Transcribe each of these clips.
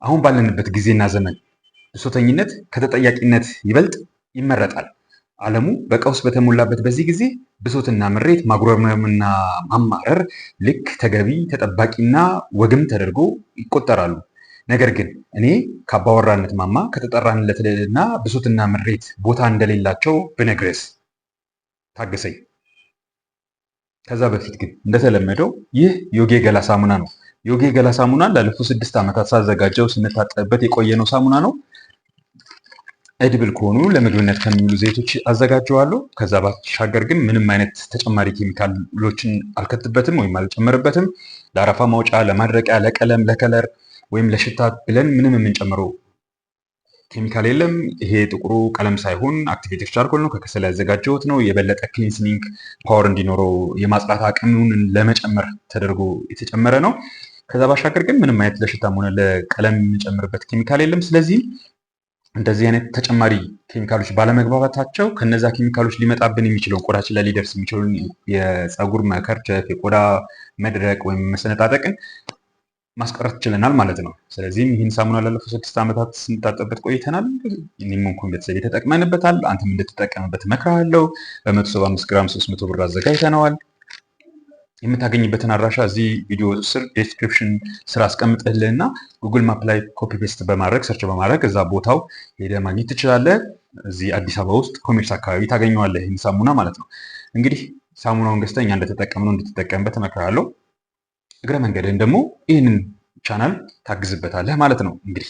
አሁን ባለንበት ጊዜና ዘመን ብሶተኝነት ከተጠያቂነት ይበልጥ ይመረጣል። ዓለሙ በቀውስ በተሞላበት በዚህ ጊዜ ብሶትና ምሬት፣ ማጉረምረምና ማማረር ልክ ተገቢ ተጠባቂና ወግም ተደርጎ ይቆጠራሉ። ነገር ግን እኔ ከአባወራነት ማማ ከተጠራንለት ልዕልና ብሶትና ምሬት ቦታ እንደሌላቸው ብነግርስ? ታገሰኝ። ከዛ በፊት ግን እንደተለመደው ይህ ዮጊ ገላ ሳሙና ነው። ዮጊ ገላ ሳሙና ላለፉት 6 ዓመታት ሳዘጋጀው ስንታጠብበት የቆየነው ሳሙና ነው። ኤድብል ከሆኑ ለምግብነት ከሚውሉ ዘይቶች አዘጋጀዋለሁ። ከዛ ባሻገር ግን ምንም አይነት ተጨማሪ ኬሚካሎችን አልከትበትም ወይም አልጨምርበትም። ለአረፋ ማውጫ፣ ለማድረቂያ፣ ለቀለም፣ ለከለር ወይም ለሽታ ብለን ምንም የምንጨምረው ኬሚካል የለም። ይሄ ጥቁሩ ቀለም ሳይሆን አክቲቬትድ ቻርኮል ነው። ከከሰል ያዘጋጀሁት ነው። የበለጠ ክሊንሲንግ ፓወር እንዲኖረው የማጽዳት አቅሙን ለመጨመር ተደርጎ የተጨመረ ነው። ከዛ ባሻገር ግን ምንም አይነት ለሽታም ሆነ ለቀለም የምንጨምርበት ኬሚካል የለም። ስለዚህ እንደዚህ አይነት ተጨማሪ ኬሚካሎች ባለመግባባታቸው ከነዛ ኬሚካሎች ሊመጣብን የሚችለውን ቆዳችን ላይ ሊደርስ የሚችለውን የፀጉር መከርቸፍ፣ የቆዳ መድረቅ ወይም መሰነጣጠቅን ማስቀረት ችለናል ማለት ነው። ስለዚህም ይህን ሳሙና ላለፉት 6 ዓመታት ስንታጠብበት ቆይተናል። እኔም እንኳን ቤተሰብ ተጠቅመንበታል። አንተም እንድትጠቀምበት እመክርሃለሁ። በ175 ግራም 300 ብር አዘጋጅተነዋል። የምታገኝበትን አድራሻ እዚህ ቪዲዮ ስር ዲስክሪፕሽን ስር አስቀምጥልህና ጉግል ማፕ ላይ ኮፒ ፔስት በማድረግ ሰርች በማድረግ እዛ ቦታው ሄደህ ማግኘት ትችላለህ። እዚህ አዲስ አበባ ውስጥ ኮሜርስ አካባቢ ታገኘዋለህ ይህን ሳሙና ማለት ነው። እንግዲህ ሳሙናውን ገዝተህ እኛ እንደተጠቀምነው እንድትጠቀምበት እመክርሃለሁ። እግረ መንገድህን ደግሞ ይህንን ቻናል ታግዝበታለህ ማለት ነው። እንግዲህ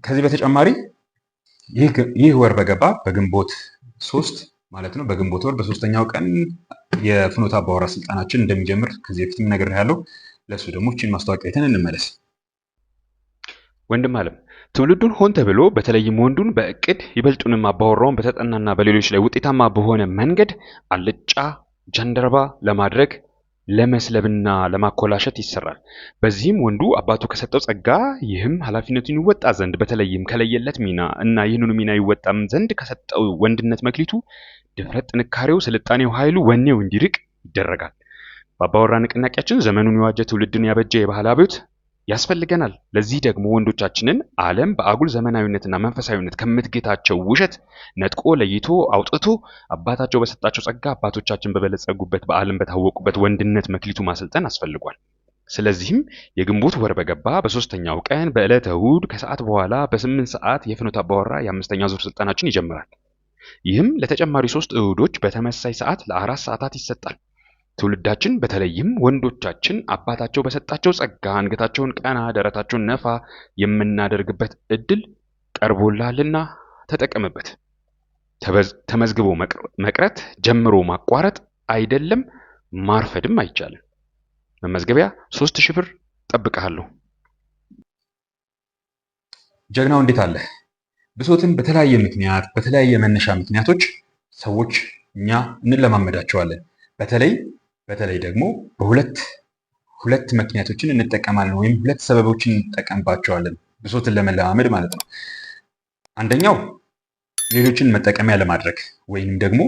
ከዚህ በተጨማሪ ይህ ወር በገባ በግንቦት 3 ማለት ነው በግንቦት ወር በ3ኛው ቀን የፍኖተ አባወራ ስልጠናችን እንደሚጀምር ከዚህ በፊትም ነግሬሃለሁ። ለእሱ ደግሞ እችን ማስታወቂያ አይተን እንመለስ። ወንድም አለም ትውልዱን ሆን ተብሎ በተለይም ወንዱን በእቅድ ይበልጡንም አባወራውን በተጠናና በሌሎች ላይ ውጤታማ በሆነ መንገድ አልጫ ጀንደረባ ለማድረግ ለመስለብና ለማኮላሸት ይሰራል። በዚህም ወንዱ አባቱ ከሰጠው ጸጋ ይህም ኃላፊነቱን ይወጣ ዘንድ በተለይም ከለየለት ሚና እና ይህንኑ ሚና ይወጣም ዘንድ ከሰጠው ወንድነት መክሊቱ ድፍረት፣ ጥንካሬው፣ ስልጣኔው፣ ኃይሉ፣ ወኔው እንዲርቅ ይደረጋል። በአባወራ ንቅናቄያችን ዘመኑን የዋጀ ትውልድን ያበጀ የባህል አብዮት ያስፈልገናል። ለዚህ ደግሞ ወንዶቻችንን ዓለም በአጉል ዘመናዊነትና መንፈሳዊነት ከምትጌታቸው ውሸት ነጥቆ ለይቶ አውጥቶ አባታቸው በሰጣቸው ጸጋ አባቶቻችን በበለጸጉበት በዓለም በታወቁበት ወንድነት መክሊቱ ማሰልጠን አስፈልጓል። ስለዚህም የግንቦት ወር በገባ በ3ኛው ቀን በዕለተ እሑድ ከሰዓት በኋላ በ8 ሰዓት የፍኖተ አባወራ የ5ኛ ዙር ስልጠናችን ይጀምራል። ይህም ለተጨማሪ 3 እሑዶች በተመሳሳይ ሰዓት ለ4 ሰዓታት ይሰጣል። ትውልዳችን በተለይም ወንዶቻችን አባታቸው በሰጣቸው ጸጋ አንገታቸውን ቀና ደረታቸውን ነፋ የምናደርግበት እድል ቀርቦላልና ተጠቀምበት። ተመዝግቦ መቅረት ጀምሮ ማቋረጥ አይደለም ማርፈድም አይቻልም። መመዝገቢያ 3000 ብር ጠብቀሃለሁ። ጀግናው እንዴት አለ? ብሶትን በተለያየ ምክንያት በተለያየ መነሻ ምክንያቶች ሰዎች እኛ እንለማመዳቸዋለን። በተለይ ደግሞ ሁለት ምክንያቶችን እንጠቀማለን ወይም 2 ሰበቦችን እንጠቀምባቸዋለን ብሶትን ለመለማመድ ማለት ነው። አንደኛው ሌሎችን መጠቀሚያ ለማድረግ ወይም ደግሞ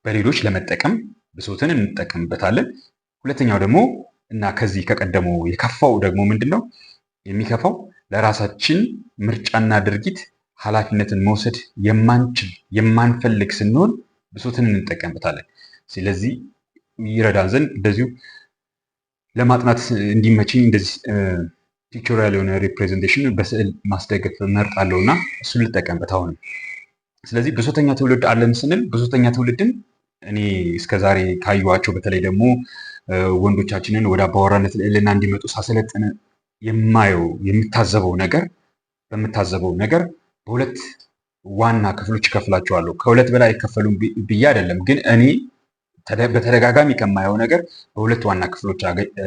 በሌሎች ለመጠቀም ብሶትን እንጠቀምበታለን። ሁለተኛው ደግሞ እና ከዚህ ከቀደመው የከፋው ደግሞ ምንድነው? የሚከፋው ለራሳችን ምርጫና ድርጊት ኃላፊነትን መውሰድ የማንፈልግ ስንሆን ብሶትን እንጠቀምበታለን። ስለዚህ ይረዳን ዘንድ እንደዚሁ ለማጥናት እንዲመችኝ እንደዚህ ፒክቸራል የሆነ ሪፕሬዘንቴሽን በስዕል ማስደገፍ መርጣለሁና እሱን ልጠቀምበት አሁንም። ስለዚህ ብሶተኛ ትውልድ አለን ስንል ብሶተኛ ትውልድን እኔ እስከዛሬ ካዩዋቸው በተለይ ደግሞ ወንዶቻችንን ወደ አባወራነት ልዕልና እንዲመጡ ሳሰለጥን የምታዘበው ነገር በሁለት ዋና ክፍሎች እከፍላቸዋለሁ። ከሁለት በላይ አይከፈሉም ብዬ አይደለም፣ ግን እኔ በተደጋጋሚ ከማየው ነገር በሁለት ዋና ክፍሎች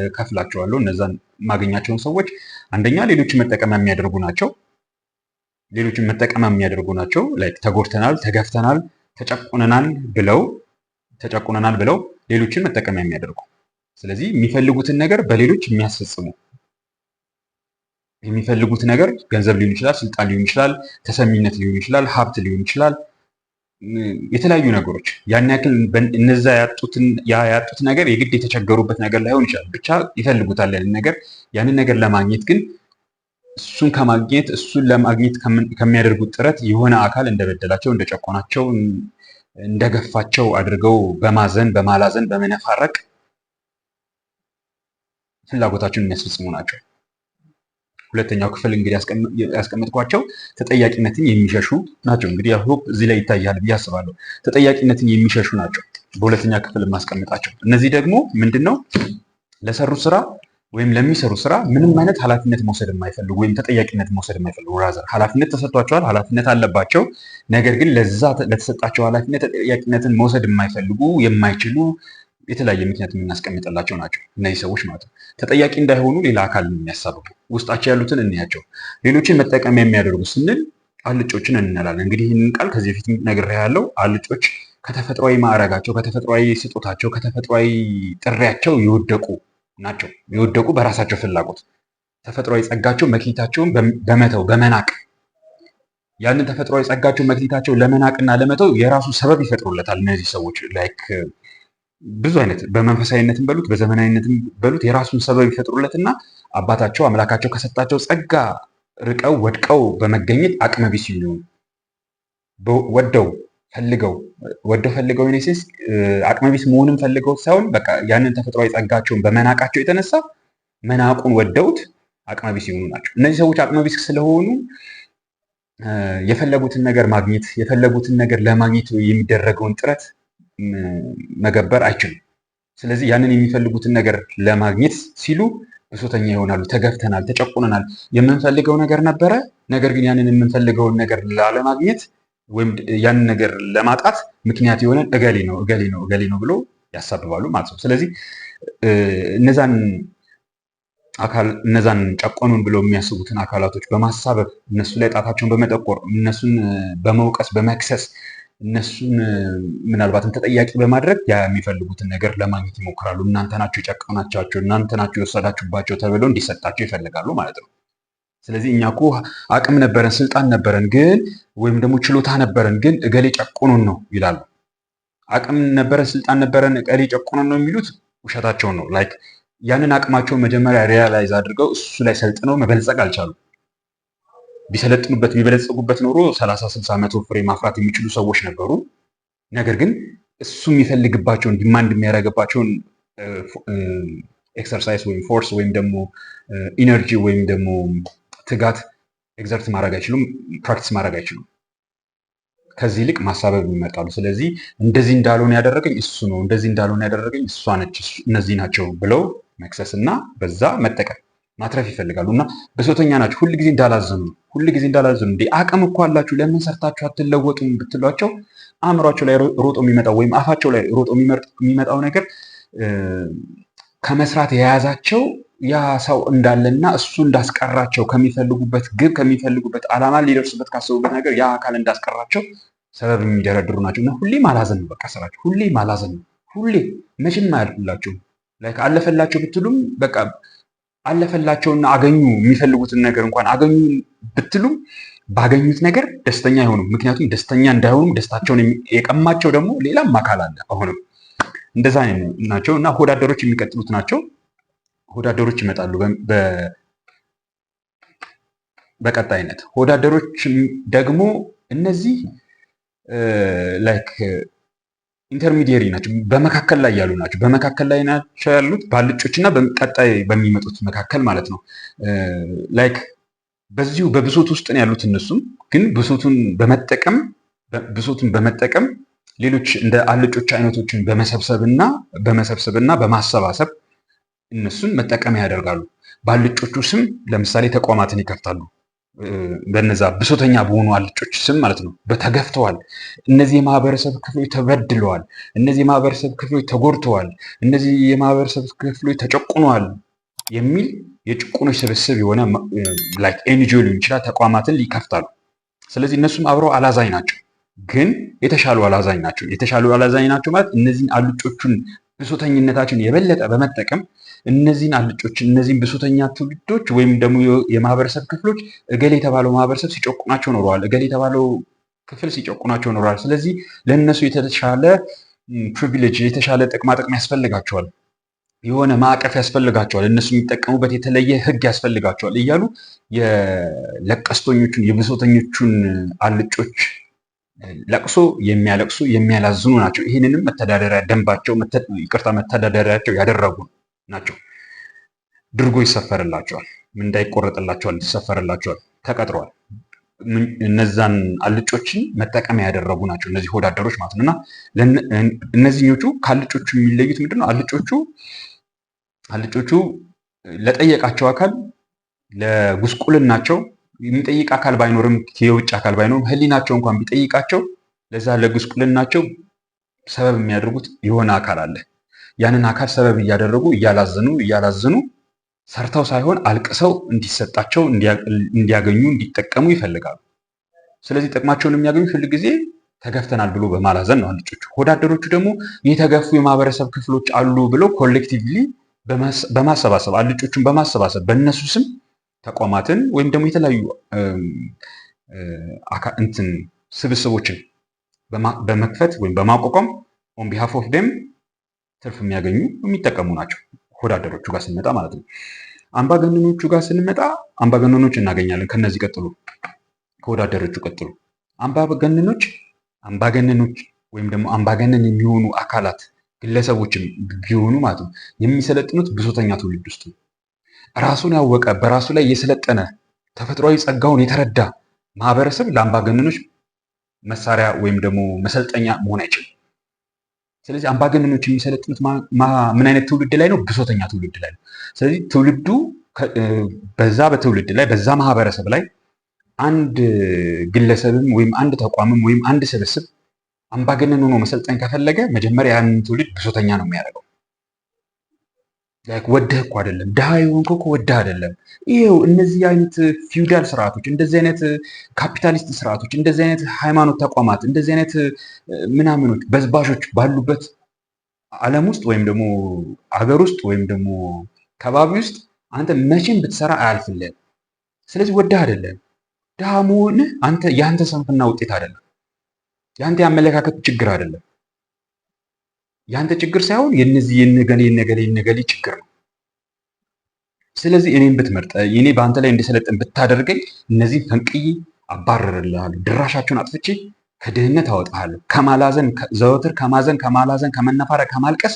እከፍላቸዋለሁ። እነዛን የማገኛቸውን ሰዎች አንደኛ ሌሎችን መጠቀሚያ የሚያደርጉ ናቸው። ላይክ ተጎድተናል፣ ተገፍተናል፣ ተጨቁነናል ብለው ሌሎችን መጠቀሚያ የሚያደርጉ፣ ስለዚህ የሚፈልጉትን ነገር በሌሎች የሚያስፈጽሙ፣ የሚፈልጉት ነገር ገንዘብ ሊሆን ይችላል፣ ስልጣን ሊሆን ይችላል፣ ተሰሚነት ሊሆን ይችላል፣ ሀብት ሊሆን ይችላል፣ የተለያዩ ነገሮች ያን ያክል እነዛ ያጡት ነገር የግድ የተቸገሩበት ነገር ላይሆን ይችላል። ብቻ ይፈልጉታል ያንን ነገር ለማግኘት ግን እሱን ከማግኘት እሱን ለማግኘት ከሚያደርጉት ጥረት የሆነ አካል እንደበደላቸው፣ እንደጨቆናቸው፣ እንደገፋቸው አድርገው በማዘን በማላዘን በመነፋረቅ ፍላጎታቸውን የሚያስፈጽሙ ናቸው። ሁለተኛው ክፍል እንግዲህ ያስቀመጥኳቸው ተጠያቂነትን የሚሸሹ ናቸው። እንግዲህ ሆፕ እዚህ ላይ ይታያል ብዬ አስባለሁ። ተጠያቂነትን የሚሸሹ ናቸው በሁለተኛ ክፍል የማስቀምጣቸው። እነዚህ ደግሞ ምንድነው? ለሰሩት ስራ ወይም ለሚሰሩ ስራ ምንም አይነት ኃላፊነት መውሰድ የማይፈልጉ ወይም ተጠያቂነት መውሰድ የማይፈልጉ ራዘር ኃላፊነት ተሰጥቷቸዋል፣ ኃላፊነት አለባቸው። ነገር ግን ለዛ ለተሰጣቸው ኃላፊነት ተጠያቂነትን መውሰድ የማይፈልጉ የማይችሉ የተለያየ ምክንያት የምናስቀምጥላቸው ናቸው እነዚህ ሰዎች ማለት ነው። ተጠያቂ እንዳይሆኑ ሌላ አካል የሚያሳብቡ ውስጣቸው ያሉትን እንያቸው። ሌሎችን መጠቀሚያ የሚያደርጉ ስንል አልጮችን እንላለን። እንግዲህ ይህንን ቃል ከዚህ በፊት ነግሬያለሁ። አልጮች ከተፈጥሯዊ ማዕረጋቸው፣ ከተፈጥሯዊ ስጦታቸው፣ ከተፈጥሯዊ ጥሪያቸው የወደቁ ናቸው። የወደቁ በራሳቸው ፍላጎት ተፈጥሯዊ ጸጋቸው መክሊታቸውን በመተው በመናቅ ያንን ተፈጥሯዊ ጸጋቸው መክሊታቸው ለመናቅና ለመተው የራሱ ሰበብ ይፈጥሩለታል። እነዚህ ሰዎች ላይክ ብዙ አይነት በመንፈሳዊነትም በሉት በዘመናዊነትም በሉት የራሱን ሰበብ ይፈጥሩለትና አባታቸው አምላካቸው ከሰጣቸው ጸጋ ርቀው ወድቀው በመገኘት አቅመ ቢስ የሚሆኑ ወደው ፈልገው ኔሴስ አቅመ ቢስ መሆንም ፈልገው ሳይሆን በቃ ያንን ተፈጥሯዊ ጸጋቸውን በመናቃቸው የተነሳ መናቁን ወደውት አቅመ ቢስ የሆኑ ናቸው። እነዚህ ሰዎች አቅመ ቢስ ስለሆኑ የፈለጉትን ነገር ማግኘት የፈለጉትን ነገር ለማግኘት የሚደረገውን ጥረት መገበር አይችሉም። ስለዚህ ያንን የሚፈልጉትን ነገር ለማግኘት ሲሉ ብሶተኛ ይሆናሉ። ተገፍተናል፣ ተጨቁነናል፣ የምንፈልገው ነገር ነበረ፣ ነገር ግን ያንን የምንፈልገውን ነገር ላለማግኘት ወይም ያንን ነገር ለማጣት ምክንያት የሆነን እገሌ ነው ብሎ ያሳብባሉ ማለት ነው። ስለዚህ እነዛን ጨቆኑን ብለው የሚያስቡትን አካላቶች በማሳበብ እነሱ ላይ ጣታቸውን በመጠቆር እነሱን በመውቀስ በመክሰስ እነሱን ምናልባትም ተጠያቂ በማድረግ የሚፈልጉትን ነገር ለማግኘት ይሞክራሉ። እናንተ ናችሁ የጨቀናቻቸው፣ እናንተ ናችሁ የወሰዳችሁባቸው ተብለው እንዲሰጣቸው ይፈልጋሉ ማለት ነው። ስለዚህ እኛ እኮ አቅም ነበረን፣ ስልጣን ነበረን፣ ግን ወይም ደግሞ ችሎታ ነበረን፣ ግን እገሌ ጨቆኑን ነው ይላሉ። አቅም ነበረን፣ ስልጣን ነበረን፣ እገሌ ጨቆኑን ነው የሚሉት ውሸታቸውን ነው። ላይክ ያንን አቅማቸውን መጀመሪያ ሪያላይዝ አድርገው እሱ ላይ ሰልጥነው መበልጸግ አልቻሉም። ቢሰለጥኑበት ቢበለጽጉበት ኖሮ 30፣ 60፣ 100 ፍሬ ማፍራት የሚችሉ ሰዎች ነበሩ። ነገር ግን እሱ የሚፈልግባቸውን ዲማንድ የሚያደርግባቸውን ኤክሰርሳይዝ ወይም ፎርስ ወይም ደግሞ ኢነርጂ ወይም ደግሞ ትጋት ኤግዘርት ማድረግ አይችሉም፣ ፕራክቲስ ማድረግ አይችሉም። ከዚህ ይልቅ ማሳበብ ይመርጣሉ። ስለዚህ እንደዚህ እንዳልሆነ ያደረገኝ እሱ ነው፣ እንደዚህ እንዳልሆነ ያደረገኝ እሷ ነች፣ እነዚህ ናቸው ብለው መክሰስ እና በዛ መጠቀም ማትረፍ ይፈልጋሉ። እና ብሶተኛ ናቸው። ሁልጊዜ እንዳላዘኑ እንዴ አቅም እኮ አላችሁ ለምን ሰርታችሁ አትለወጡም ብትሏቸው አእምሯቸው ላይ ሮጦ የሚመጣው ወይም አፋቸው ላይ ሮጦ የሚመጣው ነገር ከመስራት የያዛቸው ያ ሰው እንዳለና እሱ እንዳስቀራቸው ከሚፈልጉበት ግብ ከሚፈልጉበት ዓላማ ሊደርሱበት ካሰቡበት ነገር ያ አካል እንዳስቀራቸው ሰበብ የሚደረድሩ ናቸው። እና ሁሌ ማላዘን ነው በቃ ስራቸው። ሁሌ ማላዘን ነው። ሁሌ መቼም አያልፍላችሁም። ላይክ አለፈላቸው ብትሉም በቃ አለፈላቸውና አገኙ የሚፈልጉትን ነገር እንኳን አገኙ ብትሉም ባገኙት ነገር ደስተኛ አይሆኑም። ምክንያቱም ደስተኛ እንዳይሆኑም ደስታቸውን የቀማቸው ደግሞ ሌላም አካል አለ። አሁንም እንደዛ ናቸው እና ሆዳደሮች የሚቀጥሉት ናቸው። ሆዳደሮች ይመጣሉ በቀጣይነት። ሆዳደሮች ደግሞ እነዚህ ላይክ ኢንተርሚዲየሪ ናቸው፣ በመካከል ላይ ያሉ ናቸው። በመካከል ላይ ናቸው ያሉት በአልጮች እና ቀጣይ በሚመጡት መካከል ማለት ነው። ላይክ በዚሁ በብሶት ውስጥ ነው ያሉት። እነሱም ግን ብሶቱን በመጠቀም ሌሎች እንደ አልጮች አይነቶችን በመሰብሰብና በማሰባሰብ እነሱን መጠቀሚያ ያደርጋሉ። በአልጮቹ ስም ለምሳሌ ተቋማትን ይከፍታሉ። በነዛ ብሶተኛ በሆኑ አልጮች ስም ማለት ነው። ተገፍተዋል፣ እነዚህ የማህበረሰብ ክፍሎች ተበድለዋል፣ እነዚህ የማህበረሰብ ክፍሎች ተጎድተዋል፣ እነዚህ የማህበረሰብ ክፍሎች ተጨቁነዋል የሚል የጭቁኖች ስብስብ የሆነ ላይክ ኤንጂኦ ሊሆን ይችላል ተቋማትን ይከፍታሉ። ስለዚህ እነሱም አብረው አላዛኝ ናቸው፣ ግን የተሻሉ አላዛኝ ናቸው። የተሻሉ አላዛኝ ናቸው ማለት እነዚህን አልጮቹን ብሶተኝነታቸውን የበለጠ በመጠቀም እነዚህን አልጮችን እነዚህን ብሶተኛ ትውልዶች ወይም ደግሞ የማህበረሰብ ክፍሎች እገሌ የተባለው ማህበረሰብ ሲጨቁናቸው ኖረዋል፣ እገሌ የተባለው ክፍል ሲጨቁናቸው ኖረዋል። ስለዚህ ለእነሱ የተሻለ ፕሪቪሌጅ የተሻለ ጥቅማ ጥቅም ያስፈልጋቸዋል። የሆነ ማዕቀፍ ያስፈልጋቸዋል፣ እነሱ የሚጠቀሙበት የተለየ ህግ ያስፈልጋቸዋል እያሉ የለቀስተኞቹን የብሶተኞቹን አልጮች ለቅሶ የሚያለቅሱ የሚያላዝኑ ናቸው። ይህንንም መተዳደሪያ ደንባቸው መተዳደሪያቸው ያደረጉ ናቸው። ድርጎ ይሰፈርላቸዋል፣ ምንዳ ይቆረጥላቸዋል፣ ይሰፈርላቸዋል፣ ተቀጥረዋል። እነዛን አልጮችን መጠቀሚያ ያደረጉ ናቸው እነዚህ ሆዳደሮች ማለት ነው። እና እነዚህኞቹ ከአልጮቹ የሚለዩት ምንድነው? አልጮቹ ለጠየቃቸው አካል ለጉስቁልናቸው የሚጠይቅ አካል ባይኖርም የውጭ አካል ባይኖርም ህሊናቸው እንኳን ቢጠይቃቸው ለዛ ለጉስቁልናቸው ሰበብ የሚያደርጉት የሆነ አካል አለ። ያንን አካል ሰበብ እያደረጉ እያላዘኑ ሰርተው ሳይሆን አልቅሰው እንዲሰጣቸው እንዲያገኙ እንዲጠቀሙ ይፈልጋሉ። ስለዚህ ጥቅማቸውን የሚያገኙ ሁል ጊዜ ተገፍተናል ብሎ በማላዘን ነው አልጮቹ። ሆዳደሮቹ ደግሞ የተገፉ የማህበረሰብ ክፍሎች አሉ ብለው ኮሌክቲቭሊ በማሰባሰብ አልጮቹን በማሰባሰብ በእነሱ ስም ተቋማትን ወይም ደግሞ የተለያዩ ስብስቦችን በመክፈት ወይም በማቋቋም ኦን ቢሃፍ ኦፍ ደም ትርፍ የሚያገኙ የሚጠቀሙ ናቸው። ሆዳደሮቹ ጋር ስንመጣ ማለት ነው። አምባገነኖቹ ጋር ስንመጣ አምባገነኖች እናገኛለን። ከነዚህ ቀጥሎ ከወዳደሮቹ ቀጥሎ አምባገነኖች ወይም ደግሞ አምባገነን የሚሆኑ አካላት ግለሰቦችም ቢሆኑ ማለት ነው የሚሰለጥኑት ብሶተኛ ትውልድ ውስጥ ነው። ራሱን ያወቀ በራሱ ላይ የሰለጠነ ተፈጥሯዊ ጸጋውን የተረዳ ማህበረሰብ ለአምባገነኖች መሳሪያ ወይም ደግሞ መሰልጠኛ መሆን አይችልም። ስለዚህ አምባገነኖች የሚሰለጥኑት ምን አይነት ትውልድ ላይ ነው? ብሶተኛ ትውልድ ላይ ነው። ስለዚህ ትውልዱ በዛ በትውልድ ላይ በዛ ማህበረሰብ ላይ አንድ ግለሰብም ወይም አንድ ተቋምም ወይም አንድ ስብስብ አምባገነን ሆኖ መሰልጠን ከፈለገ መጀመሪያ ያንን ትውልድ ብሶተኛ ነው የሚያደርገው። ወደህ እኮ አይደለም፣ ድሃ የሆንከው እኮ ወደህ አይደለም። ይሄው እነዚህ አይነት ፊውዳል ስርዓቶች፣ እንደዚህ አይነት ካፒታሊስት ስርዓቶች፣ እንደዚህ አይነት ሃይማኖት ተቋማት፣ እንደዚህ አይነት ምናምኖች በዝባዦች ባሉበት ዓለም ውስጥ ወይም ደግሞ አገር ውስጥ ወይም ደግሞ ከባቢ ውስጥ አንተ መቼም ብትሰራ አያልፍልህም። ስለዚህ ወደህ አይደለም። ድሃ መሆንህ የአንተ ስንፍና ውጤት አይደለም። የአንተ የአመለካከት ችግር አይደለም። የአንተ ችግር ሳይሆን የነዚህ የነገሌ ችግር ነው። ስለዚህ እኔን ብትመርጥ እኔ በአንተ ላይ እንድሰለጥን ብታደርገኝ እነዚህን ፈንቅዬ አባረርልሃለሁ፣ ድራሻቸውን አጥፍቼ ከድህነት አወጣሃለሁ፣ ዘወትር ከማዘን ከማላዘን ከመነፋረቅ ከማልቀስ